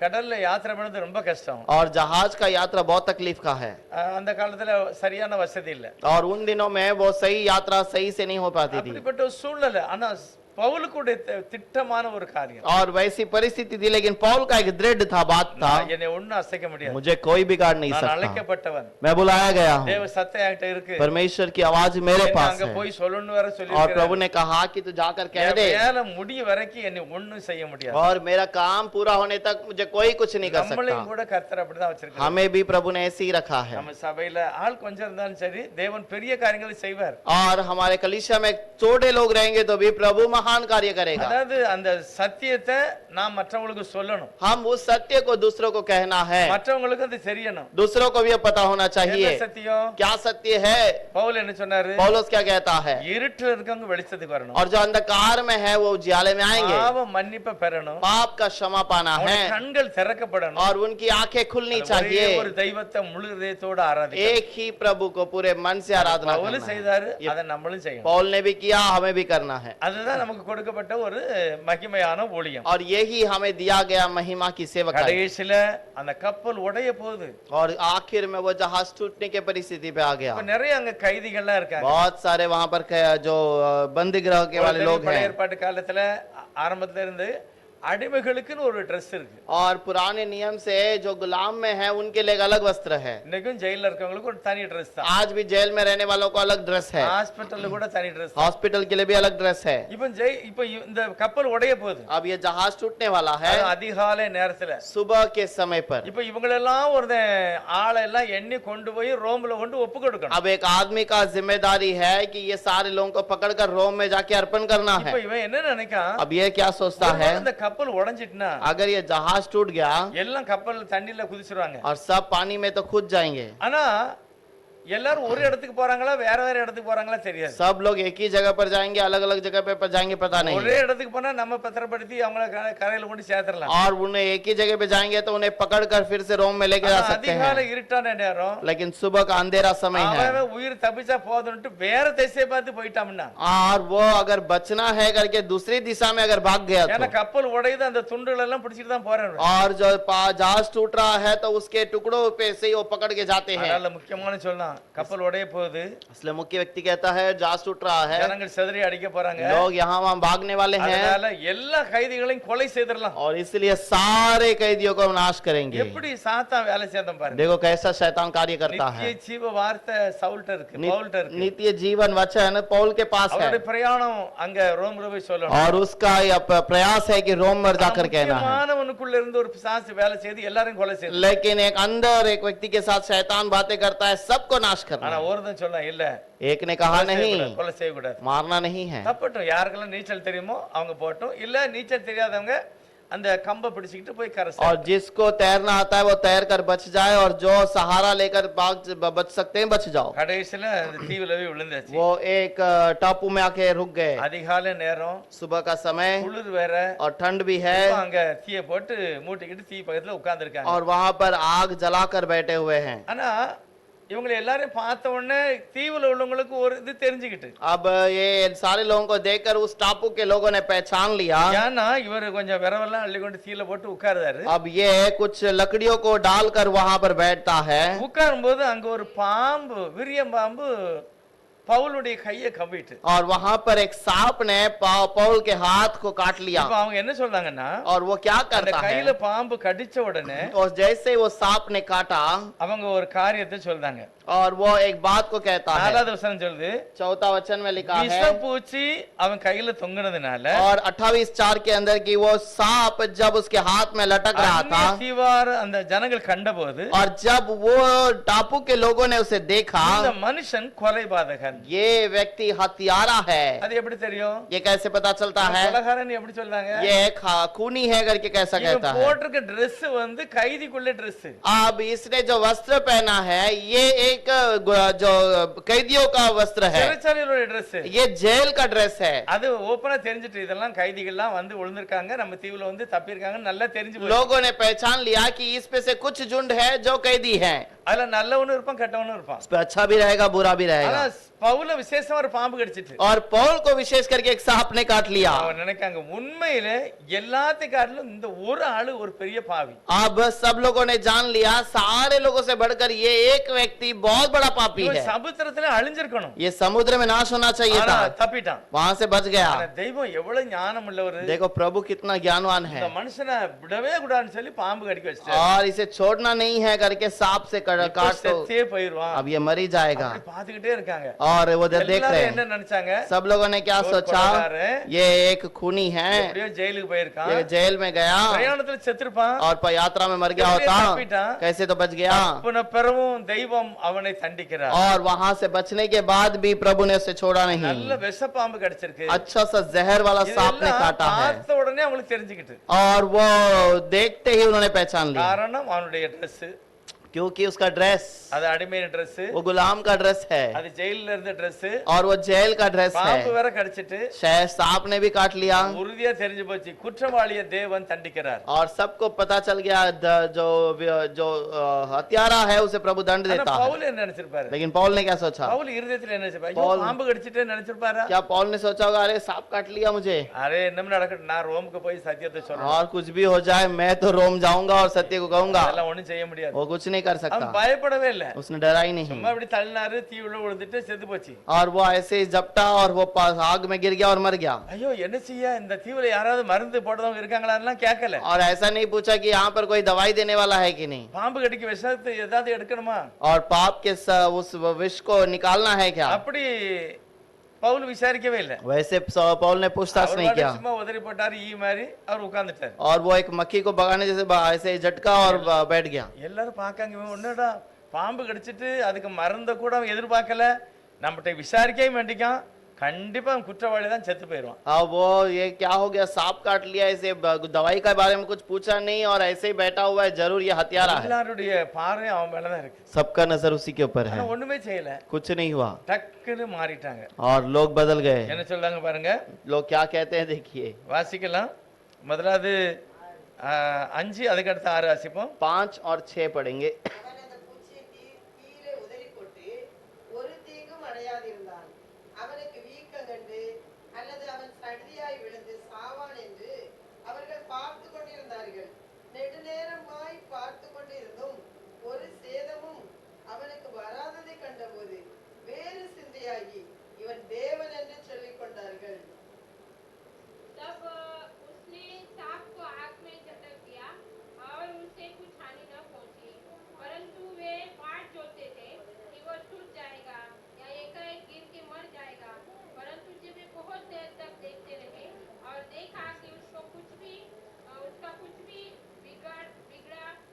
கடல்ல யாத்திரை பண்ணது ரொம்ப கஷ்டம். और जहाज का यात्रा बहुत तकलीफ का है, அந்த காலத்துல சரியான வசதி இல்ல. और उन दिनों में वो सही यात्रा सही से नहीं हो पाती थी। அப்படிப்பட்ட ஒரு சூழ்நிலை. ஆனா பவுலுக்கு திட்டமான ஒரு காரியம். और वैसी परिस्थिति थी, लेकिन पौल का एक दृढ़ था, बात था, என்னை ஒண்ணும் அசைக்க முடியாது, मुझे कोई बिगाड़ नहीं நான் सकता, அழைக்கப்பட்டவன், मैं बुलाया गया हूँ, தேவ சத்தம் என்கிட்ட இருக்கு, परमेश्वर की आवाज मेरे என்ன पास அங்க है। போய் சொல்லணும்னு வேற சொல்லி और प्रभु ने कहा कि तू जाकर कह दे, வேலை முடிய வரைக்கும் என்னை ஒண்ணும் செய்ய முடியாது. और मेरा काम पूरा होने तक मुझे कोई कुछ नहीं कर நம்மளையும் सकता। கூட கர்த்தர் அப்படிதான் வச்சிருக்காரு. हमें भी प्रभु ने ऐसे ही रखा है। நம்ம சபையில ஆள் கொஞ்சம் இருந்தாலும் சரி, தேவன் பெரிய காரியங்களை செய்வார். और हमारे कलीसिया में छोटे लोग रहेंगे तो भी प्रभु महान कार्य करेगा। அதாவது அந்த சத்தியத்தை நாம் மற்றவங்களுக்கு சொல்லணும், हम उस सत्य को दूसरों को कहना है, மற்றவங்களுக்கு அது தெரியணும். दूसरों को भी अब पता होना என்ன चाहिए சத்தியம்? क्या सत्य है। பவுல் என்ன சொன்னாரு? पौलुस क्या कहता है, இருட்டுல இருக்கவங்க வெளிச்சத்துக்கு வரணும், और जो अंधकार में है वो उजियाले में आएंगे, பாவ மன்னிப்பை பெறணும், पाप का क्षमा पाना है, அவங்களுடைய கண்கள் திறக்கப்படணும், और उनकी आंखें खुलनी ஒரே चाहिए, ஒரு தெய்வத்தை முழு இதயத்தோட ஆராதிக்கணும். एक ही प्रभु को पूरे मन से आराधना பவுல் करना है। செய்தாரு, அதை நம்மளும் செய்யணும். पौल ने भी किया, हमें भी करना है, அதுதான் நமக்கு கொடுக்கப்பட்ட ஒரு மகிமையான ஊழியம். और यही हमें दिया गया महिमा की सेवकाई। கடைசில அந்த கப்பல் உடைய போகுது. और आखिर में वो जहाज टूटने के परिस्थिति पे आ गया। இப்ப நிறைய அங்க கைதிகள்லாம் இருக்காங்க. बहुत सारे वहां पर जो बंदी गृह के वाले लोग பழைய हैं। ஏற்பாட்டு காலத்துல ஆரம்பத்துல இருந்து அடிமைகளுக்குன்னு ஒரு Dress இருக்கு. और पुराने नियम से जो गुलाम में है उनके लिए एक अलग वस्त्र है। இன்னைக்கும் ஜெயில இருக்கவங்களுக்கு ஒரு தனி Dress தான். आज भी जेल में रहने वालों को अलग ड्रेस है, ஹாஸ்பிடல்ல கூட தனி Dress தான். हॉस्पिटल के लिए भी अलग ड्रेस है। இப்ப இந்த கப்பல் உடைய போகுது. अब ये जहाज टूटने वाला है அது அதிகாலை நேரத்துல. सुबह के समय पर। இப்ப இவங்களெல்லாம் ஒருத்தன் ஆளெல்லாம் எண்ணி கொண்டு போய் ரோம்ல கொண்டு ஒப்பு கொடுக்கணும். अब एक आदमी का जिम्मेदारी है कि ये सारे लोगों को पकड़कर रोम में जाके अर्पण करना है। இப்ப இவன் என்ன நினைக்கான்? अब ये क्या सोचता है, இந்த கப்பல் உடைஞ்சிட்டுனா अगर ये जहाज टूट गया எல்லாம் கப்பல் தண்ணில குதிச்சிருவாங்க. और सब पानी में तो खुद जाएंगे। ஆனா எல்லாரும் ஒரு இடத்துக்கு போறாங்களா வேற வேற இடத்துக்கு போறாங்களா தெரியாது. सब लोग एक ही जगह पर जाएंगे, अलग अलग जगह पे जाएंगे, पता नहीं। ஒரே இடத்துக்கு போனா நம்ம பத்திரப்படுத்தி அவங்கள கரையில கொண்டு சேர்த்துறலாம். और उन्हें एक ही जगह पे जाएंगे तो उन्हें पकड़कर फिर से रोम में लेके जा सकते அதிகாலை हैं। இருட்டான நேரம், लेकिन सुबह का अंधेरा समय है, அவன் உயிர் தப்பிச்சா போதும்னு வேற திசையை பார்த்து போயிட்டாம்னா, और वो अगर बचना है करके दूसरी दिशा में अगर भाग गया ஏன்னா तो, கப்பல் உடையுது, அந்த துண்டுகள் எல்லாம் பிடிச்சிட்டு தான் போறாரு. और जो जहाज टूट रहा है तो उसके टुकड़ों पे से ही वो पकड़ के जाते हैं। அதனால முக்கியமான சொல்லலாம், கப்பல் உடைய போகுது, इसलिए मुख्य व्यक्ति कहता है जहाज टूट रहा है, ஜனங்கள் சிதறி அடிக்க போறாங்க, लोग यहाँ वहाँ भागने वाले हैं, அதனால எல்லா கைதிகளையும் கொலை செய்திரலாம். और इसलिए सारे कैदियों को नाश करेंगे। எப்படி சாத்தான் வேலை செய்தான் பாருங்க. देखो कैसा शैतान कार्य करता நித்திய है। ஜீவ வார்த்தை சவுல்ட்ட இருக்கு, பவுல்ட்ட இருக்கு. नित्य जीवन वचन पौल के पास है, அவருடைய பிரயாணம் அங்க ரோம் போய் சொல்லணும். और उसका यह प्रयास है कि रोम में जाकर कहना है। முக்கியமானவனுக்குள்ள இருந்து ஒரு பிசாசு வேலை செய்து எல்லாரையும் கொலை செய்து. लेकिन एक अंदर एक व्यक्ति के साथ शैतान बातें करता है, सबको नाश करना ஆனா है। ஒருத்தன் சொல்ல இல்ல, एक ने कहा नहीं, கொலை செய்யக்கூடாது. मारना नहीं है। தப்பட்டும், யாருக்கெல்லாம் நீச்சல் தெரியுமோ அவங்க போட்டும், இல்ல நீச்சல் தெரியாதவங்க அந்த கம்பை பிடிச்சிக்கிட்டு போய் கரை और சேரணும். जिसको तैरना आता है वो तैर कर बच जाए, और जो सहारा लेकर बच सकते हैं बच जाओ। கடைசியில அந்த தீவுல போய் விழுந்தாச்சு. वो एक टापू में आके रुक गए। அதிகாலை நேரம், सुबह का समय குளிர் வேற, और ठंड भी है, இப்ப அங்க தீய போட்டு மூட்டிக்கிட்டு தீ பக்கத்துல உட்கார்ந்துருக்காங்க. और वहां पर आग जलाकर बैठे हुए हैं। ஆனா இவங்களை எல்லாரையும் பார்த்த உடனே தீவுல உள்ளவங்களுக்கு ஒரு இது தெரிஞ்சுக்கிட்டு, अब ये सारे लोगों को देखकर उस टापू के लोगों ने पहचान लिया। ஏன்னா இவர் கொஞ்சம் விரவெல்லாம் அள்ளி கொண்டு தீயில போட்டு உட்கார்றாரு. अब ये कुछ लकड़ियों को डालकर वहां पर बैठता है। உட்காரும் போது அங்க ஒரு பாம்பு, விரியம் பாம்பு பவுலுடைய கையை கவ்விட்டு, और वहां पर एक सांप ने पौल के हाथ को काट लिया। இப்ப அவங்க என்ன சொல்றாங்கன்னா, और वो क्या அந்த करता है, கையில பாம்பு கடிச்ச உடனே और जैसे ही वो सांप ने काटा, அவங்க ஒரு காரியத்தை சொல்றாங்க. और वो एक बात को कहता है। 4வது வசனம் சொல்லுது, 4 वचन में लिखा है, விஷப்பூச்சி அவன் கையில தொங்குனதுனால और 28:4 के अंदर की वो सांप जब उसके हाथ में लटक रहा था, அந்நிய தீவார் அந்த ஜனங்கள் கண்டபோது, और जब वो टापू के लोगों ने उसे देखा, இந்த மனுஷன் கொலைபாதகன். ये व्यक्ति हत्यारा है। அது எப்படி தெரியும்? ये कैसे पता चलता है? கொலைகாரன் எப்படி சொல்றாங்க? ये खूनी है करके कैसा இவன் कहता है? போட்டிருக்க Dress வந்து கைதிக்குள்ள Dress. अब इसने जो वस्त्र पहना है, ये एक जो कैदियों का वस्त्र है, சிறைச்சாலையில Dress. ये जेल का ड्रेस है। அது ஓபனா தெரிஞ்சிட்டு இதெல்லாம் கைதிகள்லாம் வந்து விழுந்திருக்காங்க, நம்ம தீவுல வந்து தப்பியிருக்காங்க, நல்லா தெரிஞ்சு போச்சு. लोगों ने पहचान लिया कि इस पे से कुछ झुंड है जो कैदी है। அதுல நல்லவனும் இருப்பான், கெட்டவனும் இருப்பான். इस पे अच्छा भी रहेगा, बुरा भी ஆனா रहेगा। பவுல விசேஷமா ஒரு பாம்பு கடிச்சிட்டு, और पौल को विशेष करके एक सांप ने काट लिया। அவன் நினைக்காங்க உண்மையில எல்லாத்தையும் காட்டிலும் இந்த ஒரு ஆளு ஒரு பெரிய பாவி. अब सब लोगों ने जान लिया, सारे लोगों से बढ़कर ये एक व्यक्ति बहुत बड़ा पापी இவன் है। சமுத்திரத்துல அழிஞ்சிருக்கணும், ये समुद्र में नाश होना चाहिए ஆனா था, தப்பிட்டான். वहां से बच गया। ஆனா தெய்வம் எவ்வளவு ஞானம் உள்ளவரு. देखो प्रभु कितना ज्ञानवान है। இந்த மனுஷனை விடவே கூடாதுன்னு சொல்லி பாம்பு கடிக்க வச்சிட்டாரு. और इसे छोड़ना नहीं है करके सांप से இப்ப काट दो, செத்தே போயிருவான். अब ये मर ही जाएगा। அப்படி பாத்துக்கிட்டே இருக்காங்க. और वो देख रहे எல்லாரும் என்ன हैं, நினைச்சாங்க? सब लोगों ने क्या ஒரு सोचा, கொலைகாரன், ये एक खूनी है, எப்படியோ ஜெயிலுக்கு போயிருக்கான், ये जेल में गया பிரயாணத்துல செத்துருப்பான், और यात्रा में मर गया எப்படியோ होता, தப்பிட்டான். कैसे तो बच गया। புன பிறவும் தெய்வம் அவனை தண்டிக்கிறார். और वहां से बचने के बाद भी प्रभु ने उसे छोड़ा நல்ல नहीं। விஷ பாம்பு கடிச்சிருக்கு. अच्छा सा जहर वाला सांप ने இதெல்லாம் काटा है। பார்த்த உடனே அவங்களுக்கு தெரிஞ்சுக்கிட்டு, और वो देखते ही उन्होंने पहचान लिया, காரணம் அவனுடைய Dress, क्योंकि उसका ड्रेस, அது அடிமையின் Dress, वो गुलाम का ड्रेस है, அது ஜெயில்ல இருந்த Dress. और वो जेल का ड्रेस பாம்பு है। வேற கடிச்சிட்டு शायद सांप ने भी काट लिया, உறுதியா தெரிஞ்சு போச்சு, குற்றவாளிய தேவன் தண்டிக்கிறார். और सबको पता चल गया जो जो हत्यारा है उसे प्रभु दंड ஆனா देता है। பவுல் என்ன நினைச்சிருப்பாரு? लेकिन पौल ने क्या सोचा? பவுல் இருதயத்துல என்ன நினைச்சிருப்பாரு? ஐயோ, பவுல் பாம்பு கடிச்சிட்டே நினைச்சிருப்பாரா? क्या पौल ने सोचा होगा, अरे सांप काट लिया मुझे, அரே என்ன நடக்கட்டும், நான் ரோமுக்கு போய் சத்தியத்தை சொல்றேன், और कुछ भी हो जाए मैं तो रोम जाऊंगा और सत्य को कहूंगा। அதெல்லாம் ஒண்ணும் செய்ய முடியாது. वो कुछ नहीं कर அவன் सकता, பயப்படவே இல்ல, उसने डरा ही नहीं। சும்மா இப்படி தள்ளினாரு, தீவுல விழுந்துட்டு செத்து போச்சு. और वो ऐसे ही झपटा और वो आग में गिर गया और मर गया। ஐயோ என்ன செய்ய, இந்த தீவுல யாராவது மருந்து போடுறவங்க இருக்காங்களான்னுலாம் கேட்கல. और ऐसा नहीं पूछा कि यहाँ पर कोई दवाई देने वाला है कि नहीं, பாம்பு கடிக்க விஷத்தை ஏதாவது எடுக்கணுமா, और पाप के उस विष को निकालना है क्या, அப்படி பவுல் விசாரிக்கவே இல்ல. वैसे पौल ने पूछताछ அவர் नहीं பாட்டுக்கு किया। சும்மா உதறி போட்டாரு, ஈ மாதிரி அவர் உட்கார்ந்துட்டாரு. और वो एक मक्खी को भगाने जैसे ऐसे ही झटका और बैठ गया। எல்லாரும் பார்க்காங்க, இவன் ஒன்னடா பாம்பு கடிச்சிட்டு அதுக்கு மருந்த கூட அவன் எதிர்பார்க்கல, நம்மகிட்ட விசாரிக்கவே வேண்டிக்கான், கண்டிப்பா அவன் குற்றவாளி தான், செத்து போயிடுவான். अब वो ये क्या हो गया, सांप काट लिया, इसे दवाई के बारे में कुछ पूछा नहीं और ऐसे ही बैठा हुआ है, जरूर ये हत्यारा है। எல்லாருடைய பார்வை அவன் மேலதான் இருக்கு. सबका नजर उसी के ऊपर ஆனா है, ஒண்ணுமே செய்யல, कुछ नहीं हुआ டக்குன்னு மாறிட்டாங்க. और लोग बदल गए। என்ன சொல்றாங்க பாருங்க, लोग क्या कहते हैं देखिए, வாசிக்கலாம். முதலாவது 5, அதுக்கு அடுத்து 6 வாசிப்போம். 5 और 6 पढ़ेंगे। அவன் அந்த பூச்சியை தீயிலே உதறி போட்டு ஒரு தீங்கும் அடையாதிருந்தான். அவனுக்கு வீக்கம் கண்டு அல்லது அவன் சடிதியாய் விழுந்து சாவான் என்று அவர்கள் பார்த்து கொண்டிருந்தார்கள். நெடுநேரமாய் பார்த்து கொண்டிருந்தும் ஒரு சேதமும் அவனுக்கு வராததை கண்டபோது வேறு சிந்தையாகி இவன் தேவன் என்று சொல்லிக் கொண்டார்கள். तब उसने सांप को आग में झटक दिया और उसे कुछ हानि न पहुंची, परंतु वे बाट जोते थे कि वह छूट जाएगा या एकाएक गिर के मर जाएगा। परंतु जब वे बहुत देर तक देखते रहे और देखा कि उसका कुछ भी बिगड़ा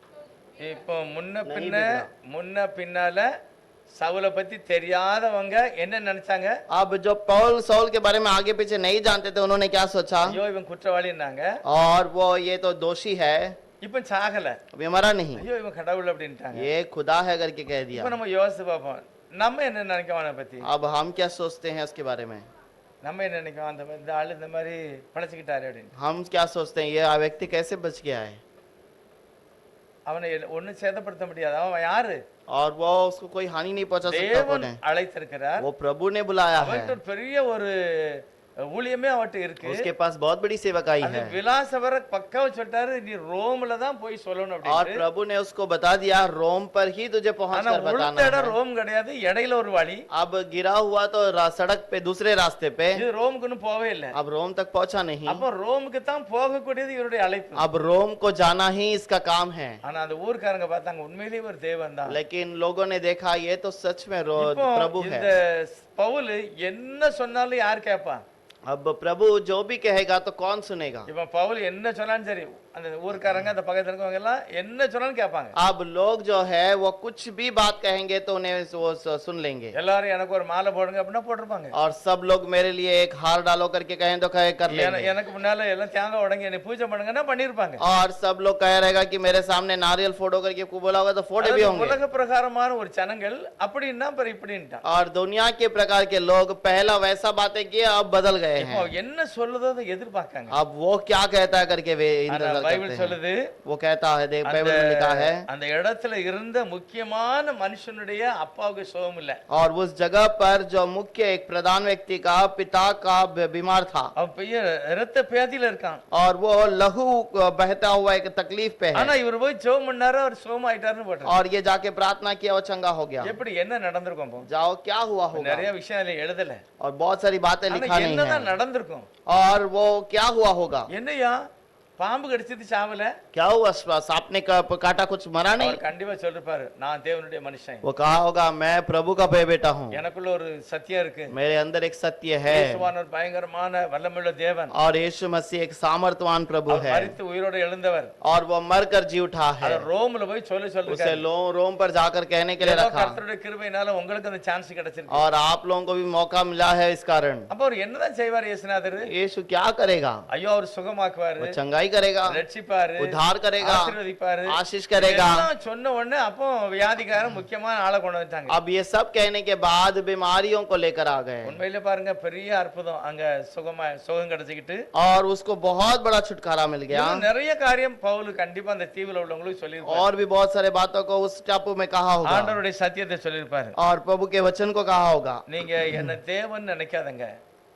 तो இப்போ முன்ன नहीं பின்னால சவுலை பத்தி தெரியாதவங்க என்ன நினைச்சாங்க? अब जो पौल सौल के बारे में आगे पीछे नहीं जानते थे, उन्होंने क्या सोचा? ஐயோ இவன் குற்றவாளின்னாங்க. और वो ये तो दोषी है, இப்ப சாகல. अभी मरा नहीं, ஐயோ இவன் கடவுள் அப்படின்ட்டாங்க. ये खुदा है करके कह இப்ப दिया। நம்ம யோசிச்சு பார்ப்போம், நம்ம என்ன நினைக்கோம் அவனை பத்தி? अब हम क्या सोचते हैं उसके बारे में? நம்ம என்ன நினைக்கோம், இந்த ஆளு இந்த மாதிரி பழச்சிக்கிட்டாரு அப்படின்னு. हम क्या सोचते हैं, ये व्यक्ति कैसे बच गया है? அவனை ஒண்ணும் சேதப்படுத்த முடியாது. அவன் யாரு? और वो उसको कोई हानि नहीं पहुंचा सकता। தேவன் कौन है? அழைத்திருக்கிறார். वो प्रभु ने बुलाया है, அவன்கிட்ட ஒரு பெரிய ஒரு ஊழியமே அவன்கிட்ட இருக்கு. उसके पास बहुत बड़ी सेवकाई அந்த है। விலாசவர பக்காவ சொல்லிட்டாரு, நீ ரோம்ல தான் போய் சொல்லணும் और அப்படின்னு. प्रभु ने उसको बता दिया, रोम पर ही तुझे पहुंच ஆனா कर बताना உள்ட்ட இடம் है। ரோம் கிடையாது, இடையில ஒரு வழி. अब गिरा हुआ तो सड़क पे दूसरे रास्ते पे, இது ரோமுக்குன்னு போவே இல்லை. अब रोम तक पहुंचा नहीं। அப்ப ரோமுக்கு தான் போகக்கூடியது இவருடைய அழைப்பு. अब रोम को जाना ही इसका काम है। ஆனா அந்த ஊர்க்காரங்க பார்த்தாங்க, உண்மையிலேயே ஒரு தேவன் தான். लेकिन लोगों ने देखा ये तो सच में இப்போ प्रभु இந்த है। பவுல் என்ன சொன்னாலும் யார் கேட்பா? अब प्रभु जो भी कहेगा तो कौन सुनेगा? இப்ப பவுல் என்ன சொன்னாலும் சரி, அந்த ஊர்க்காரங்க அந்த பக்கத்துல இருக்கவங்க எல்லாம் என்ன சொன்னாலும் கேட்பாங்க. अब लोग जो है वो कुछ भी बात कहेंगे तो उन्हें वो सुन लेंगे। எல்லாரும் எனக்கு ஒரு மாலை போடுங்க அப்படின்னா போட்டிருப்பாங்க. और सब लोग मेरे लिए एक हार डालो करके कहें तो कहे कर लेंगे। எனக்கு முன்னால எல்லாம் தேங்காய் உடைங்க என்னை பூஜை பண்ணுங்கன்னா பண்ணிருப்பாங்க. और सब लोग कह रहेगा कि मेरे सामने नारियल फोड़ो करके बोला होगा तो फोड़े भी होंगे। உலக பிரகாரமான ஒரு ஜனங்கள் அப்படின்னா पर இப்படின்ட்டா. और दुनिया के प्रकार के लोग पहला वैसा बातें किए, अब बदल गए இப்போ हैं। என்ன சொல்லுதோ அதை எதிர்பார்க்காங்க. अब वो क्या कहता है करके वे इंतजार பைபிள் करते हैं। சொல்லுது, वो कहता है, देख அந்த बाइबल में लिखा है, அந்த இடத்துல இருந்த முக்கியமான மனுஷனுடைய அப்பாவுக்கு சுகம் இல்ல. और उस जगह पर जो मुख्य एक प्रधान व्यक्ति का पिता का बीमार था, அவன் பையன் இரத்த பேதியில இருக்கான். और वो लहू बहता हुआ एक तकलीफ पे है। ஆனா இவர் போய் ஜெபம் பண்ணாரு, அவர் சுகம் ஆயிட்டாருன்னு போட்டாரு. और ये जाके प्रार्थना किया, वो चंगा हो गया। எப்படி என்ன நடந்திருக்கும்? அப்போ जाओ क्या हुआ होगा? நிறைய விஷயம் அதுல எழுதல. और बहुत सारी बातें ஆனா लिखा नहीं என்னதான் है। நடந்திருக்கும்? और वो क्या हुआ होगा? என்னையா பாம்பு கடிச்சது சாவல? क्या हुआ? सांप ने काटा, कुछ मरा नहीं? அவர் கண்டிப்பா சொல்லிருப்பாரு, நான் தேவனுடைய மனுஷன், वो कहा होगा, मैं प्रभु का बेटा हूँ, எனக்குள்ள ஒரு சத்தியம் இருக்கு, मेरे अंदर एक सत्य है। இயேசுவான ஒரு பயங்கரமான வல்லமையுள்ள தேவன், और यीशु मसीह एक सामर्थ्यवान प्रभु அவர் है, மரித்து உயிரோட எழுந்தவர். और वो मर कर जी उठा है। அத ரோம்ல போய் उसे சொல்லிருக்காரு. रोम पर जाकर कहने के लिए ஏதோ रखा, கர்த்தருடைய கிருபையினால உங்களுக்கு அந்த சான்ஸ் கிடைச்சிருக்கு. और आप लोगों को भी मौका मिला है इस कारण। அப்ப அவர் என்னதான் செய்வார் இயேசுநாதர்? यीशु क्या करेगा? ஐயோ அவர் சுகமாக்குவாரு, वो चंगाई करेगा, ரட்சிப்பாரு, उद्धार करेगा, ஆசீர்வதிப்பாரு, आशीष करेगा। இதெல்லாம் சொன்ன உடனே அப்போ வியாதிக்காரன் முக்கியமான ஆளை கொண்டு வந்தாங்க. अब ये सब कहने के बाद बीमारियों को लेकर आ गए, உண்மையிலே பாருங்க பெரிய அற்புதம், அங்க சுகம் கிடைச்சிக்கிட்டு और उसको बहुत बड़ा छुटकारा मिल गया। இன்னும் நிறைய காரியம் பவுல் கண்டிப்பா அந்த தீவுல உள்ளவங்களுக்கு சொல்லியிருப்பாரு. और भी बहुत सारे बातों को उस टापू में कहा होगा, ஆண்டவருடைய சத்தியத்தை சொல்லியிருப்பாரு. और प्रभु के वचन को कहा होगा। நீங்க என்ன தேவன் நினைக்காதங்க,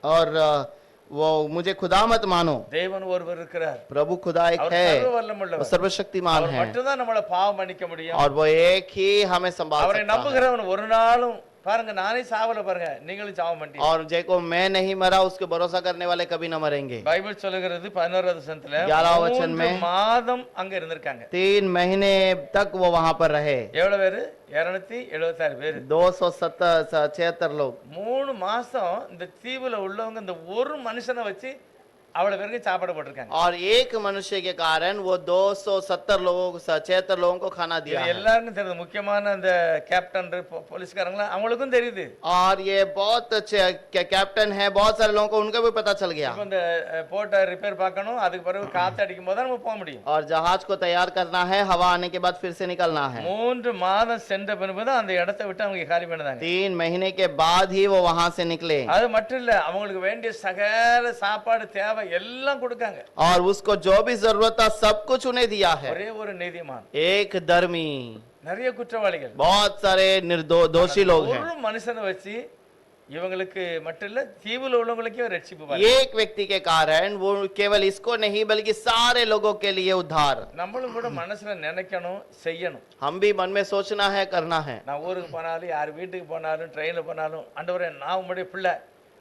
और वो मुझे खुदा मत मानो, தேவன் ஒருவர் இருக்கிறார், प्रभु खुदा एक அவர் है, சர்வ वो வல்லமையுள்ளவர், सर्वशक्तिमान அவர் है, மட்டும்தான் நம்மள பாவம் மன்னிக்க முடியும். और वो एक ही हमें संभाल அவரை सकता है। நம்புகிறவன் ஒரு நாளும் பாருங்க, நானே சாவல பாருங்க, நீங்களும் சாவ மாட்டீங்க. और जेको मैं नहीं मरा, उसके भरोसा करने वाले कभी न मरेंगे। பைபிள் சொல்லுகிறது 11வது வசனத்துல 11வது वचन में 3 மாதம் அங்க இருந்திருக்காங்க. 3 महीने तक वो वहां पर रहे। எவ்வளவு பேரு? 276 பேரு. 276 लोग। 3 மாசம் இந்த தீவுல உள்ளவங்க இந்த ஒரு மனுஷனை வச்சு அவ்வளவு பேருக்கு சாப்பாடு போட்டிருக்காங்க. और एक मनुष्य के कारण वो 270 लोगों को 76 लोगों को खाना दिया இது है। எல்லாருக்கும் தெரியுது, முக்கியமான அந்த கேப்டன் போலீஸ்காரங்களா அவங்களுக்கும் தெரியுது. और ये बहुत अच्छे कैप्टन है, बहुत सारे लोगों को उनको भी पता चल गया। இப்போ இந்த போட்டை ரிப்பேர் பார்க்கணும், அதுக்கு பிறகு காத்து அடிக்கும் போது நம்ம போக முடியும். और जहाज को तैयार करना है, हवा आने के बाद फिर से निकलना है। 3 மாதம் சென்ற பிறகு அந்த இடத்தை விட்டு அவங்க காலி பண்ணாங்க. 3 महीने के बाद ही वो वहां से निकले। அது மட்டும் இல்ல, அவங்களுக்கு வேண்டிய சகல சாப்பாடு தேவை எல்லாம் கொடுக்காங்க. और उसको जो भी जरूरत था सब कुछ उन्हें दिया है। ஒரே ஒரு நீதிமான், एक धर्मी, நிறைய குற்றவாளிகள், बहुत सारे निर्दोषी लोग हैं। ஒரு மனுஷனை வச்சு இவங்களுக்கு மட்டும் இல்ல தீவுல உள்ளவங்களுக்கே ரட்சிப்பு பாரு. एक व्यक्ति के कारण वो केवल इसको नहीं बल्कि सारे लोगों के लिए उद्धार। நம்மளும் கூட மனசுல நினைக்கணும், செய்யணும். हम भी मन में सोचना है, करना है। நான் ஊருக்கு போனாலும், யார் வீட்டுக்கு போனாலும், ட்ரெயின்ல போனாலும், ஆண்டவரே நான் உம்முடைய பிள்ளை,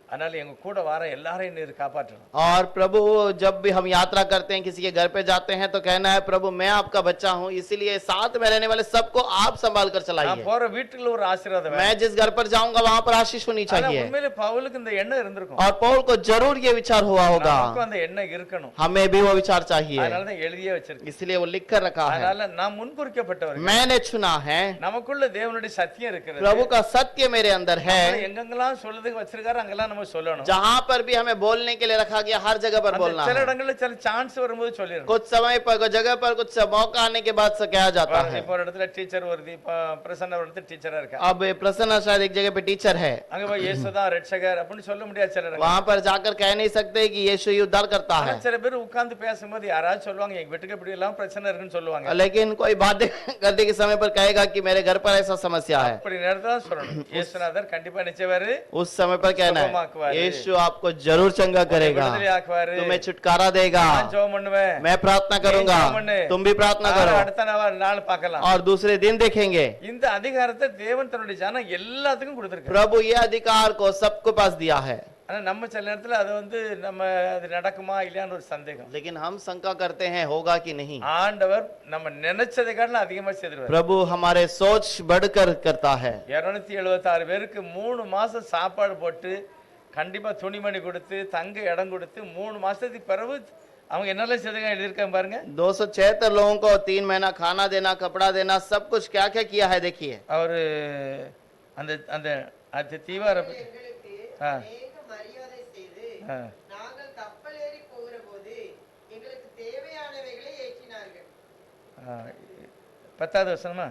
அதனால எங்க கூட வர எல்லாரையும் நீர் காப்பாற்றணும். और प्रभु जब भी हम यात्रा करते हैं किसी के घर पे जाते हैं तो कहना है प्रभु मैं आपका बच्चा हूँ, इसीलिए साथ में रहने वाले सबको आप संभाल कर நான் चलाइए। போற வீட்டுல ஒரு ஆசீர்வாதம் मैं வேணும். जिस घर पर जाऊंगा वहां पर आशीष होनी ஆனா चाहिए। உண்மையிலே பவுலுக்கு இந்த எண்ணம் இருந்திருக்கும். और पौल को जरूर ये विचार हुआ होगा, நமக்கும் அந்த எண்ணம் இருக்கணும். हमें भी वो विचार चाहिए, அதனாலதான் எழுதியே வச்சிருக்கு. इसलिए वो लिख कर रखा है। அதனால நாம் முன்குறிக்கப்பட்டவர்கள். मैंने चुना है, நமக்குள்ள தேவனுடைய சத்தியம் இருக்கிறது. प्रभु का सत्य मेरे अंदर है। நம்மளை எங்கெங்கெல்லாம் சொல்றதுக்கு வச்சிருக்காரு அங்கெல்லாம் நம்ம சொல்லணும். जहाँ पर भी हमें बोलने के लिए रखा गया हर जगह पर அந்த बोलना சில है। இடங்கள்ல சில சான்ஸ் வரும்போது சொல்லிடணும். कुछ समय पर कुछ जगह पर कुछ मौका आने के बाद से कहा जाता है। இப்போ ஒரு இடத்துல டீச்சர் வருது. இப்போ பிரசன்ன ஒரு இடத்துல டீச்சரா இருக்கா. अब प्रसन्न शायद एक जगह पे टीचर है, அங்க போய் இயேசுதான் ரட்சகர் அப்படின்னு சொல்ல முடியாது சில இடங்கள். वहां पर जाकर कह नहीं सकते कि यीशु ही उद्धार करता ஆனா है। சில பேர் உட்கார்ந்து பேசும்போது யாராவது சொல்லுவாங்க எங்க வீட்டுக்கு இப்படி எல்லாம் பிரச்சனை இருக்குன்னு சொல்லுவாங்க. लेकिन कोई बातें करने के समय पर कहेगा कि मेरे घर पर ऐसा समस्या है। அப்படி நேரத்துல தான் சொல்லணும். இயேசுநாதர் கண்டிப்பா நிச்சயவாரு उस समय पर कहना है सुगमाக்குவாரு. यीशु आपको जरूर चंगा करेगा, விடுதலை ஆக்குவாரு. तुम्हें छुटकारा देगा। நான் ஜெபம் பண்ணுவேன். मैं प्रार्थना करूंगा, ஜெபம் பண்ணு. तुम भी प्रार्थना करो, அடுத்த நாள் பார்க்கலாம். और दूसरे दिन देखेंगे। இந்த அதிகாரத்தை தேவன் தன்னுடைய ஜனம் எல்லாத்துக்கும் கொடுத்திருக்காரு. प्रभु ये अधिकार को सबको पास दिया है, ஆனா நம்ம சில நேரத்துல அது நம்ம அது நடக்குமா இல்லையான்னு ஒரு சந்தேகம். लेकिन हम शंका करते हैं होगा कि नहीं। ஆண்டவர் நம்ம நினைச்சதை காட்டிலும் அதிகமா செய்திருவார். प्रभु हमारे सोच बढ़कर करता है। 276 பேருக்கு 3 மாசம் சாப்பாடு போட்டு கண்டிப்பா துணிமணி கொடுத்து தங்க இடம் கொடுத்து 3 மாசத்துக்கு பிறகு அவங்க என்னெல்லாம் செய்தாங்க எழுதியிருக்காங்க பாருங்க. 276 लोगों को 3 महीना खाना देना, कपड़ा देना, सब कुछ क्या क्या किया है देखिए। அவரு அந்த அந்த அந்த தீவார எங்களுக்கு ஆ. அநேக மரியாதை செய்து ஆ. நாங்கள் கப்பல் ஏறி போகிற போது எங்களுக்கு தேவையானவைகளை ஏற்றினார்கள். 10வது வசனமா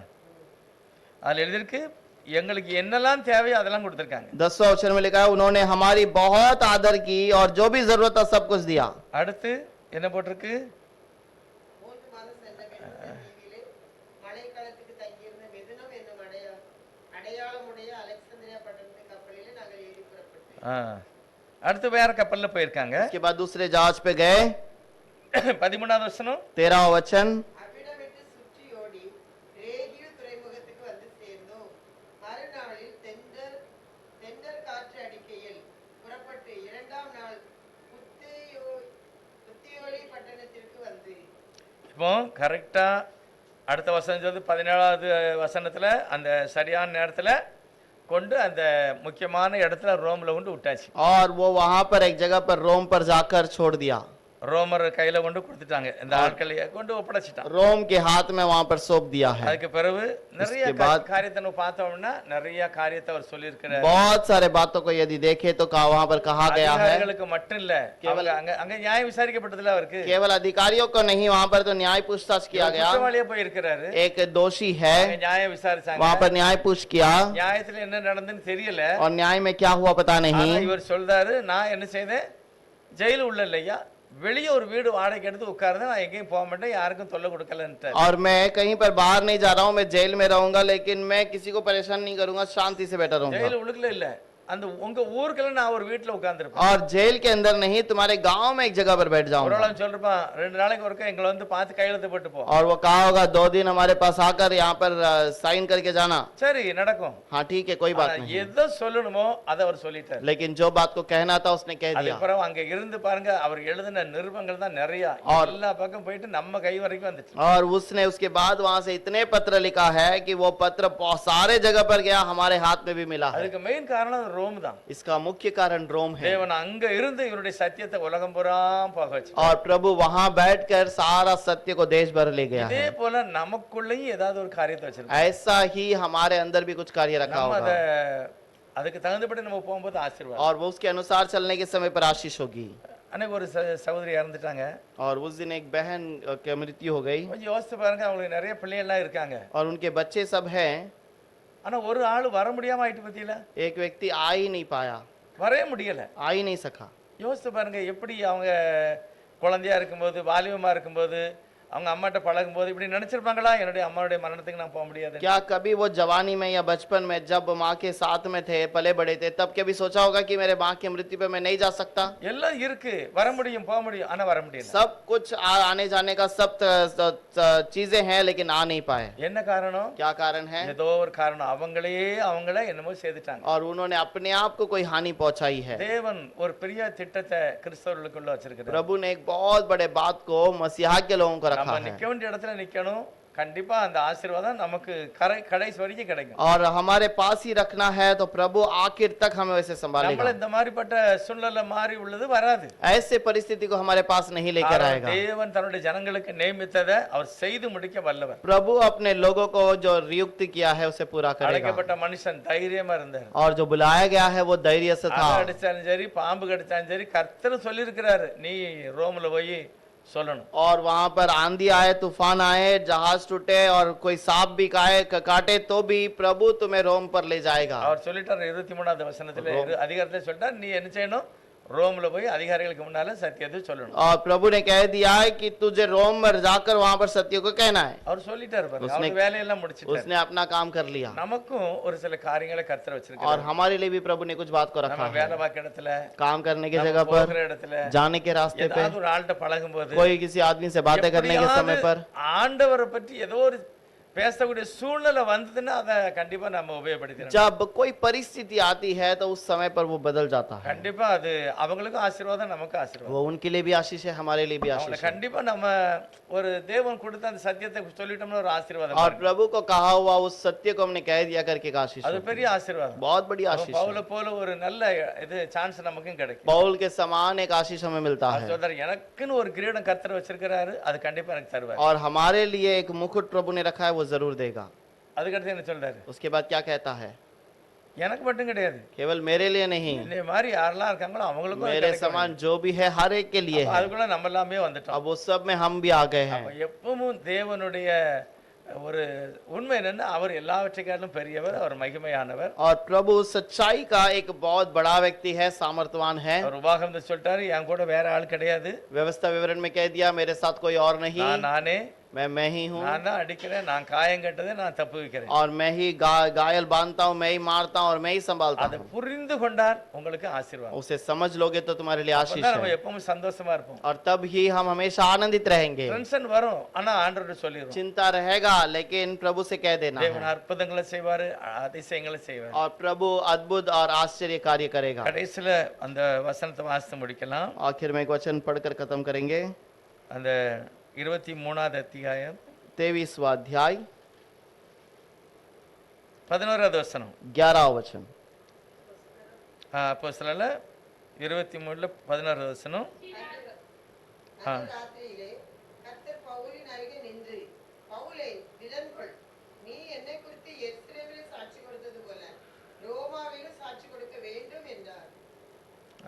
அதுல எழுதிருக்கு எங்களுக்கு என்னெல்லாம் தேவையோ அதெல்லாம் கொடுத்திருக்காங்க. 10वां अक्षर में लिखा है उन्होंने हमारी बहुत आदर की और जो भी जरूरत था सब कुछ दिया। அடுத்து என்ன போட்டிருக்கு? 3 மாதம் சென்ற பின்பு தீவிலே மழைக்காலத்துக்கு தங்கியிருந்த மெதுனம் என்னும் அடையாளமுடைய அலெக்சாந்திரியா பட்டணத்து கப்பலிலே நாங்கள் ஏறி புறப்பட்டோம். அடுத்து வேற கப்பல்ல போயிருக்காங்க. इसके बाद दूसरे जहाज पे गए। 13வது வசனம் 13वां वचन அவ்விடமிட்டு சுற்றி ஓடி ரேகியு துறைமுகத்துக்கு வந்து சேர்ந்தோம். மறுநாளில் தென்றல் காற்று அடிக்கையில் புறப்பட்டு 2ஆம் நாள் புத்தியோலி பட்டணத்திற்கு வந்து இப்போ கரெக்டா அடுத்த வசனம் சொல்லுது 17வது வசனத்துல அந்த சரியான நேரத்துல கொண்டு அந்த முக்கியமான இடத்துல ரோம்ல கொண்டு விட்டாச்சு. और वो वहां पर एक जगह पर रोम पर जाकर छोड़ दिया। ரோமர் கையில கொண்டு கொடுத்துட்டாங்க. இந்த ஆட்களை கொண்டு ஒப்படைச்சிட்டாங்க. रोम के हाथ में वहां पर सौंप दिया है। அதுக்கு பிறகு நிறைய उसके बाद- காரியத்தை நம்ம பார்த்தோம்னா நிறைய காரியத்தை அவர் சொல்லியிருக்கிறார். बहुत सारे बातों को यदि देखे तो वहां पर कहा गया है அதிகாரிகளுக்கு மட்டும் இல்ல केवल- அங்க அங்க நியாயம் விசாரிக்கப்பட்டதுல அவருக்கு केवल अधिकारियों को नहीं, वहां पर तो न्याय पूछताछ किया गया। குற்றவாளியா போய் இருக்கிறாரு. एक दोषी है, அங்க நியாயம் விசாரிச்சாங்க. वहां पर न्याय पूछ किया நியாயத்துல என்ன நடந்துன்னு தெரியல. और न्याय में क्या हुआ पता ஆனா नहीं। இவர் சொல்றாரு நான் என்ன செய்தேன் ஜெயில உள்ள இல்லையா வெளியே ஒரு வீடு வாடகைக்கு எடுத்து உட்கார்ந்து நான் எங்கேயும் போக மாட்டேன் யாருக்கும் தொல்லை கொடுக்கலன்ட்டு. और मैं कहीं पर बाहर नहीं जा रहा हूँ, मैं जेल में रहूंगा, लेकिन मैं किसी को परेशान नहीं करूंगा, शांति से बैठा रहूंगा। ஜெயில உள்ளுக்குள்ள இல்ல அந்த உங்க ஊருக்குள்ள நான் ஒரு வீட்டுல உட்கார்ந்துருப்பேன். और जेल के अंदर नहीं, तुम्हारे गांव में एक जगह पर बैठ ஒரு जाऊंगा। ஆள் சொல்லிருப்பான் 2 நாளைக்கு ஒருக்க எங்களை வந்து பார்த்து கையெழுத்து போட்டு போ. और वो कहा होगा 2 दिन हमारे पास आकर यहाँ पर साइन करके जाना। சரி நடக்கும். हाँ ठीक है, कोई बात ஆனா नहीं। எதை சொல்லணுமோ அதை அவர் சொல்லிட்டார். लेकिन जो बात को कहना था उसने कह दिया। அதுக்கப்புறம் அங்க இருந்து பாருங்க அவர் எழுதின நிருபங்கள் தான் நிறைய எல்லா பக்கம் போயிட்டு நம்ம கை வரைக்கும் வந்துச்சு. और उसने उसके बाद वहां से इतने पत्र लिखा है कि वो पत्र सारे जगह पर गया, हमारे हाथ में भी मिला है। அதுக்கு மெயின் காரணம் ரோம் தான். इसका मुख्य कारण रोम है। தேவன் அங்க இருந்து இவருடைய சத்தியத்தை உலகம் பூரா போக வச்சு. और प्रभु वहां बैठकर सारा सत्य को देश भर ले गया இதே है। போல நமக்குள்ளேயும் ஏதாவது ஒரு காரியத்தை வச்சிருக்கோம். ऐसा ही हमारे अंदर भी कुछ कार्य रखा நம்ம होगा அதுக்கு தகுந்தபடி நம்ம போகும்போது ஆசீர்வாதம். और वो उसके अनुसार चलने के समय पर आशीष होगी। அன்னைக்கு ஒரு சகோதரி இறந்துட்டாங்க. और उस दिन एक बहन की मृत्यु हो गई கொஞ்சம் யோசிச்சு பாருங்க அவங்களுக்கு நிறைய பிள்ளைகள்லாம் இருக்காங்க. और उनके बच्चे सब हैं। ஆனா ஒரு ஆள் வர முடியாம ஆயிட்டு பத்தியில एक व्यक्ति आ ही नहीं पाया, வரவே முடியல. आ ही नहीं सका। யோசிச்சு பாருங்க எப்படி அவங்க குழந்தையா இருக்கும்போது வாலிபமா இருக்கும்போது அவங்க அம்மாட்ட பழகும்போது இப்படி நினைச்சிருப்பாங்களா, என்னுடைய அம்மாவுடைய மரணத்துக்கு நான் போக முடியாது? क्या कभी वो जवानी में या बचपन में जब माँ के साथ में थे, पले बड़े थे, तब कभी सोचा होगा कि मेरे माँ की मृत्यु पे मैं नहीं जा सकता? எல்லாம் இருக்கு, வர முடியும், போக முடியும், ஆனா வர முடியல. सब कुछ आने जाने का सब चीजें हैं, लेकिन आ नहीं पाए। என்ன காரணம்? क्या कारण है? ஏதோ ஒரு காரணம், அவங்கள என்னமோ செய்துட்டாங்க. और उन्होंने अपने आप को कोई हानि पहुंचाई है। தேவன் ஒரு பெரிய திட்டத்தை கிறிஸ்தவர்களுக்குள்ள வச்சிருக்கிறார். प्रभु ने एक बहुत बड़े बात को मसीहा के लोगों को रखा நம்ம है, நிக்க வேண்டிய இடத்துல நிக்கணும். கண்டிப்பா அந்த ஆசீர்வாதம் நமக்கு கடைசி வரைக்கும் கிடைக்கும். और हमारे पास ही रखना है, तो प्रभु आखिर तक हमें वैसे நம்மள संभालेगा। இந்த மாதிரிப்பட்ட சூழ்நிலை மாறி உள்ளது வராது. ऐसे परिस्थिति को हमारे पास नहीं लेकर आएगा। தேவன் தன்னுடைய ஜனங்களுக்கு நியமித்ததை அவர் செய்து முடிக்க வல்லவர். प्रभु अपने लोगों को जो नियुक्त किया है उसे पूरा करेगा। அழைக்கப்பட்ட மனுஷன் தைரியமா இருந்தார். और जो बुलाया गया है वो धैर्य से था। அலை அடிச்சாலும் சரி, பாம்பு கடிச்சாலும் சரி, கர்த்தர் சொல்லியிருக்கிறாரு, நீ ரோம்ல போய் சொல்லணும். और वहां पर आंधी आए, तूफान आए, जहाज टूटे और कोई सांप भी काटे, तो भी प्रभु तुम्हें रोम पर ले जाएगा। அவர் சொல்லிட்டார் 23வது வசனத்துல, அதிகாரத்துல சொல்லிட்டார், நீ என்ன செய்யணும், ரோம்ல போய் அதிகாரிகளுக்கு முன்னால சத்தியத்தை சொல்லணும். और प्रभु ने कह दिया है कि तुझे रोम में जाकर वहां पर सत्य को कहना है। அவர் சொல்லிட்டார் பாருங்க, அவர் வேலையெல்லாம் முடிச்சிட்டார். उसने अपना काम कर लिया। நமக்கும் ஒரு சில காரியங்களை கர்த்தர் और வச்சிருக்கார். हमारे लिए भी प्रभु ने कुछ बात को रखा நம்ம है। வேலை பார்க்க இடத்துல, काम करने की நம்ம जगह पर, போகிற இடத்துல, जाने के रास्ते पे, ஏதாவது ஒரு ஆள்கிட்ட பழகும்போது, कोई किसी आदमी से बातें करने के समय पर, ஆண்டவரை பற்றி ஏதோ ஒரு பேசக்கூடிய சூழ்நிலை வந்ததுன்னா அதை கண்டிப்பா நம்ம உபயோகப்படுத்திடணும். जब कोई परिस्थिति आती है तो उस समय पर वो बदल जाता है। கண்டிப்பா அது அவங்களுக்கும் ஆசீர்வாதம், நமக்கு ஆசீர்வாதம். वो उनके लिए भी आशीष है, हमारे लिए भी அவங்களை आशीष है। கண்டிப்பா நம்ம ஒரு தேவன் கொடுத்த அந்த சத்தியத்தை சொல்லிட்டோம்னா ஒரு ஆசீர்வாதம். और प्रभु को कहा हुआ उस सत्य को हमने कह दिया करके एक आशीष அது है। பெரிய ஆசீர்வாதம். बहुत बड़ी आशीष है। பவுல போல ஒரு நல்ல இது சான்ஸ் நமக்கும் கிடைக்கும். पौल के समान एक आशीष हमें मिलता है। சொல்றாரு, எனக்குன்னு ஒரு கிரீடம் கர்த்தர் வச்சிருக்கிறாரு, அது கண்டிப்பா எனக்கு தருவார். और हमारे लिए एक मुकुट प्रभु ने रखा है, वो जरूर देगा। அதுக்கடுத்து என்ன சொல்றாரு? उसके बाद क्या कहता है? எனக்கு மட்டும் கிடையாது, केवल मेरे लिए नहीं, இந்த மாதிரி யாரெல்லாம் இருக்காங்களோ அவங்களுக்கும் मेरे समान जो भी है हर एक के लिए है। அதுக்குள்ள நம்ம எல்லாமே வந்துட்டோம். अब वो सब में हम भी आ गए हैं। அப்ப எப்பவும் தேவனுடைய ஒரு உண்மை என்னன்னா, அவர் எல்லாவற்றைக்காட்டிலும் பெரியவர், அவர் மகிமையானவர். और प्रभु सच्चाई का एक बहुत बड़ा व्यक्ति है, सामर्थ्यवान है। அவர் உபாகமத்துல சொல்லிட்டாரு, என் கூட வேற ஆள் கிடையாது, व्यवस्था विवरण में कह दिया, मेरे साथ कोई और नहीं, நானே, मैं ही हूँ। நான் தான் அடிக்கிறேன், நான் காயம் கட்டதை நான் தப்பு வைக்கிறேன். और मैं ही घायल बांधता हूँ, मैं ही मारता हूँ और मैं ही संभालता அதை हूँ। புரிந்து கொண்டால் உங்களுக்கு ஆசீர்வாதம். उसे समझ लोगे तो तुम्हारे लिए आशीष அப்பதான் நம்ம है, எப்பவும் சந்தோஷமா இருப்போம். और तब ही हम हमेशा आनंदित रहेंगे। டென்ஷன் வரும், ஆனா ஆண்டவர்கிட்ட சொல்லிடுவோம். चिंता रहेगा, लेकिन प्रभु से कह देना தேவன் है। அற்புதங்களை செய்வாரு, அதிசயங்களை செய்வாரு. और प्रभु अद्भुत और आश्चर्य कार्य करेगा। கடைசியில அந்த வசனத்தை வாசித்து முடிக்கலாம். आखिर में एक वचन पढ़कर खत्म करेंगे। அந்த 23வது அத்தியாயம் 23वां अध्याय 11வது வசனம். 11वां वचन। அப்போஸ்தலர்ல 23ல 11வது வசனம். அந்த ராத்திரியிலே கர்த்தர் பவுலின் அருகே நின்று, பவுலே திடன் கொள், நீ என்னை குறித்து எருசலேமில் சாட்சி கொடுத்தது போல ரோமாவிலும் சாட்சி கொடுக்க வேண்டும் என்றார்.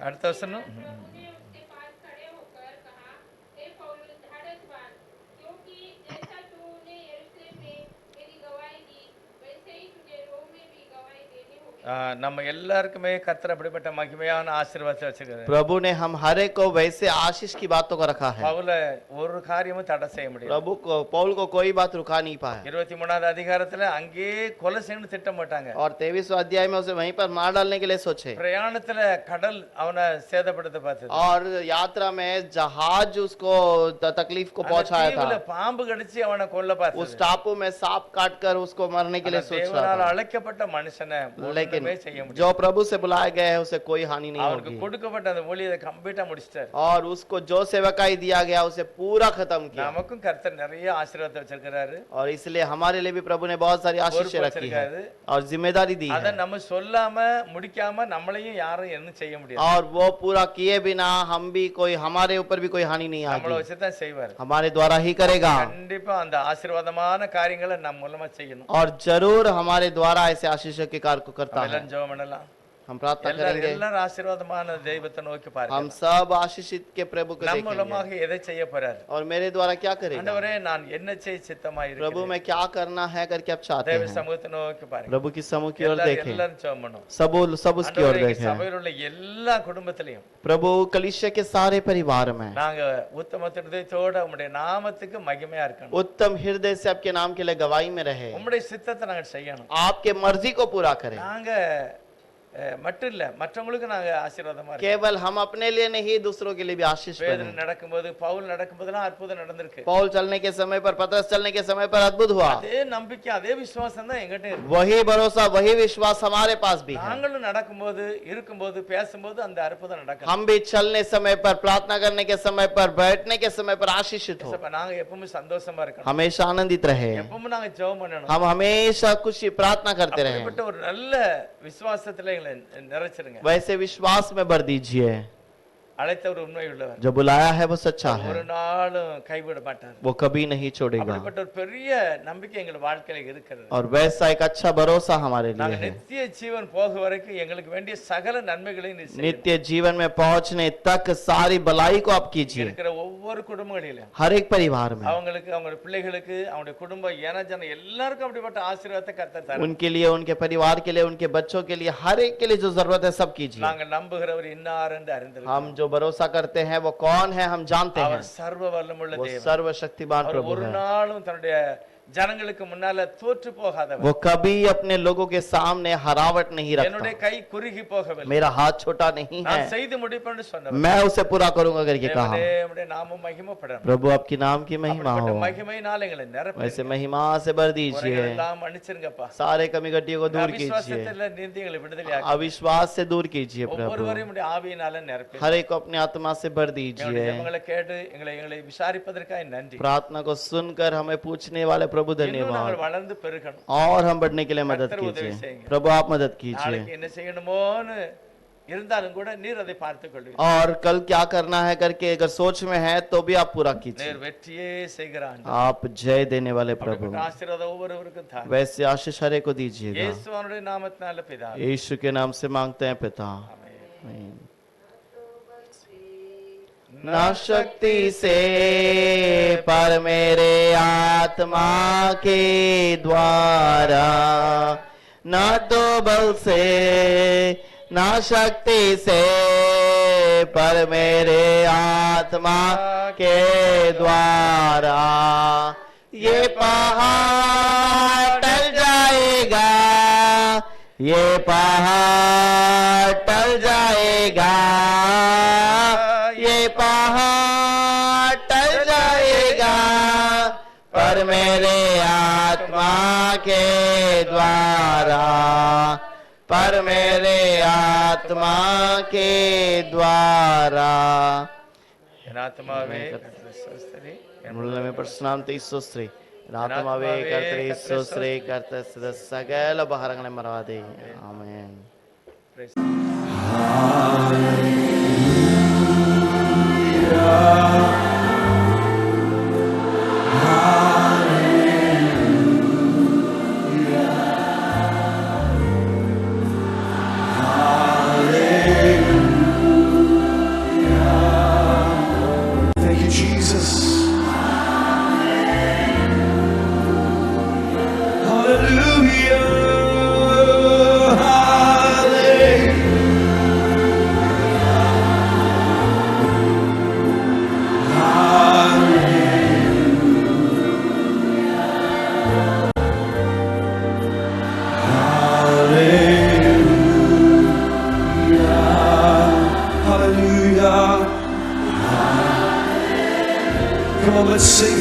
அடுத்த வசனம். प्रभु ने उसके पास खड़े होकर कहा, हे पौलुस, ढाढ़स बांध, क्योंकि जैसा तूने यरूशलेम में मेरी गवाही दी, वैसे ही तुझे रोम में भी गवाही देनी होगी। நம்ம எல்லாருக்குமே கர்த்தர் அப்படிப்பட்ட மகிமையான ஆசீர்வாதத்தை வச்சிருக்காரு. प्रभु ने हम हर एक को वैसे आशीष की बातों को रखा है। பவுல ஒரு காரியமும் தடை செய்ய முடியாது. प्रभु को पौल को कोई बात रुका नहीं पाया। 23வது அதிகாரத்துல அங்கே கொலை செய்யணும்னு திட்டம் போட்டாங்க. और 23वां अध्याय में उसे वहीं पर मार डालने के लिए सोचे। பிரயாணத்துல கடல் அவனை சேதப்படுத்த பார்த்தது. और यात्रा में जहाज उसको तकलीफ को அந்த पहुंचाया தீவுல था। பாம்பு கடிச்சு அவனை கொல்ல பார்த்தது. उस टापू में सांप काट कर उसको मारने के लिए ஆனா सोच रहा தேவனால் था। அழைக்கப்பட்ட மனுஷனை लेकिन ஒண்ணுமே செய்ய முடியாது. जो प्रभु से बुलाया गया है उसे कोई हानि नहीं அவருக்கு होगी। கொடுக்கப்பட்ட அந்த ஊழியத்தை கம்ப்ளீட்டா முடிச்சிட்டார். और उसको जो सेवकाई दिया गया उसे पूरा खत्म किया। நமக்கும் கர்த்தர் நிறைய ஆசீர்வாதத்தை வச்சிருக்கிறாரு. और इसलिए हमारे लिए भी प्रभु ने बहुत सारी आशीष பொறுப்பு रखी है வச்சிருக்காரு. और जिम्मेदारी दी அத है। நம்ம சொல்லாம முடிக்காம நம்மளையும் யாரும் என்ன செய்ய முடியாது. और वो पूरा किए बिना हम भी कोई, हमारे ऊपर भी कोई हानि नहीं நம்மள आएगी, வச்சுதான் செய்வார். हमारे द्वारा ही करेगा। கண்டிப்பா அந்த ஆசீர்வாதமான காரியங்களை நம்ம மூலமா செய்யணும். और जरूर हमारे द्वारा ऐसे आशीष के कार्य को करता है। எல்லாம் ஜெபம் பண்ணலாம். हम प्रार्थना எல்லாரும் करेंगे எல்லாரும் ஆசீர்வாதமான தெய்வத்தை நோக்கி हम பாருங்க. सब आशीषित के प्रभु को நம்ம देखेंगे மூலமாக எதை செய்ய போறாரு? और मेरे द्वारा क्या करेगा ஆண்டவரே நான் என்ன செய்ய சித்தமாய் प्रभु இருக்கிறேன்? मैं क्या करना है करके आप चाहते தேவ हैं சமூகத்தை நோக்கி பாருங்க. प्रभु की समूह की ओर எல்லாரும் देखें எல்லாரும் ஜெபம் பண்ணுவோம். सब उसकी ओर ஆண்டவரே, எங்க देखें சபையில் உள்ள எல்லா குடும்பத்திலையும் प्रभु कलीसिया के सारे परिवार में நாங்க உத்தமத்தின் இதயத்தோட உம்முடைய நாமத்துக்கு மகிமையா இருக்கணும். उत्तम हृदय से आपके नाम के लिए गवाही में रहे உம்முடைய சித்தத்தை நாங்க செய்யணும். आपके मर्जी को पूरा करें நாங்க மட்டும் இல்ல மற்றவங்களுக்கு நாங்க ஆசீர்வாதமா இருக்கணும். केवल हम अपने लिए नहीं दूसरों के लिए भी आशीष வேதனை बने நடக்கும்போது பவுல் நடக்கும்போதெல்லாம் அற்புதம் நடந்திருக்கு. पौल चलने के समय पर पतरस चलने के समय पर अद्भुत हुआ அதே நம்பிக்கை அதே விசுவாசம் தான் எங்கிட்ட இருக்கு. वही भरोसा वही विश्वास हमारे पास भी है நாங்களும் நடக்கும்போது இருக்கும்போது பேசும்போது அந்த அற்புதம் நடக்கும். हम भी चलने समय पर प्रार्थना करने के समय पर बैठने के समय पर आशीषित हो நாங்க எப்பவுமே சந்தோஷமா இருக்கணும். हमेशा आनंदित रहे எப்பவுமே நாங்க ஜெபம் பண்ணணும். हम हमेशा खुशी प्रार्थना करते रहे அப்படிப்பட்ட ஒரு நல்ல விசுவாசத்துல எங்களை நிறைச்சிருங்க. वैसे विश्वास में भर दीजिए அழைத்தவர் உண்மை உள்ளவர். जो बुलाया है वो सच्चा है ஒரு நாளும் கைவிட மாட்டார். वो कभी नहीं छोड़ेगा அப்படிப்பட்ட ஒரு பெரிய நம்பிக்கை எங்கள் வாழ்க்கையில இருக்கிறது. और वैसा एक अच्छा भरोसा हमारे लिए நாங்க है நித்திய ஜீவன் போக வரைக்கும் எங்களுக்கு வேண்டிய சகல நன்மைகளையும் நீர் செய்யுங்க. नित्य जीवन में पहुंचने तक सारी भलाई को आप कीजिए இருக்கிற ஒவ்வொரு குடும்பங்களிலும் हर एक परिवार में அவங்களுக்கு அவங்க பிள்ளைகளுக்கு அவங்க குடும்ப ஜன எல்லாருக்கும் அப்படிப்பட்ட ஆசீர்வாதத்தை கர்த்தர் தருவார். उनके लिए उनके परिवार के लिए उनके बच्चों के लिए हर एक के लिए जो जरूरत है सब कीजिए நாங்க நம்புகிறவர் இன்னார் என்று அறிந்திருக்கிறோம். हम जो भरोसा करते हैं वो कौन है हम जानते हैं அவர் சர்வ வல்லமுள்ள वो தேவன். सर्वशक्तिमान அவர் प्रभु ஒரு है நாளும் தன்னுடைய ஜனங்களுக்கு முன்னால தோற்று போகாதவர். वो कभी अपने लोगों के सामने हरावट नहीं என்னுடைய रखता கை குறுகி போகவில்லை. मेरा हाथ छोटा नहीं है நான் செய்து முடிப்பேன்னு சொன்னவர். मैं उसे पूरा करूंगा करके कहा தேவனே, உம்முடைய நாமம் மகிமைப்படணும். प्रभु आपकी नाम की महिमा அப்படிப்பட்ட हो மகிமையினால் எங்களை நிரப்புங்க. वैसे महिमा से भर दीजिए குறைகள் எல்லாம் மன்னிச்சிருங்கப்பா. सारे कमी घटियों को दूर कीजिए அவிசுவாசத்துல நின்று எங்களை விடுதலையாக்குங்க. अविश्वास से दूर कीजिए प्रभु ஒவ்வொருவரையும் உம்முடைய ஆவியினால நிரப்புங்க. हर एक को अपनी आत्मा से भर எங்களுடைய दीजिए ஜெபங்களை கேட்டு எங்களை விசாரிப்பதற்காக நன்றி. प्रार्थना को सुनकर हमें पूछने वाले प्रभु இன்னும் धन्यवाद நாங்கள் வளர்ந்து பெருகணும். और हम बढ़ने के लिए मदद கர்த்தர் உதவி कीजिए செய்யுங்க. प्रभु आप मदद कीजिए நாளைக்கு என்ன செய்யணுமோன்னு இருந்தாலும் கூட நீர் அதை பார்த்துக் கொள்வீர். और कल क्या करना है करके अगर सोच में है तो भी आप पूरा कीजिए நீர் வெற்றியே செய்கிறான். आप जय देने वाले प्रभु ஆசீர்வாதம் ஒவ்வொருவருக்கும் தாரும். वैसे आशीष हरे को दीजिएगा இயேசுவினுடைய நாமத்தினால பிதாவே. यीशु के नाम से मांगते हैं पिता ஆமென். आमीन। ना शक्ति से पर मेरे आत्मा के द्वारा ना तो बल से ना शक्ति से पर मेरे आत्मा के द्वारा ये पहाड़ टल जाएगा ये पहाड़ टल जाएगा ये पहाड़ टल जाएगा पर मेरे आत्मा के द्वारा पर मेरे आत्मा के द्वारा என் ஆத்துமாவே கர்த்தரை ஸ்தோத்திரி. മുഴുവൻ പ്രശ്നാമത്തെ ഈശോസ്ത്രീ ആത്മാവേ കർത്തരെ ഈശോസ്ത്രീ കർത്തരെ സകല ഭാരങ്ങളെ മറവാതെ ആമേൻ Thank you, Jesus. Hallelujah. Hallelujah. Hallelujah. Come on, let's sing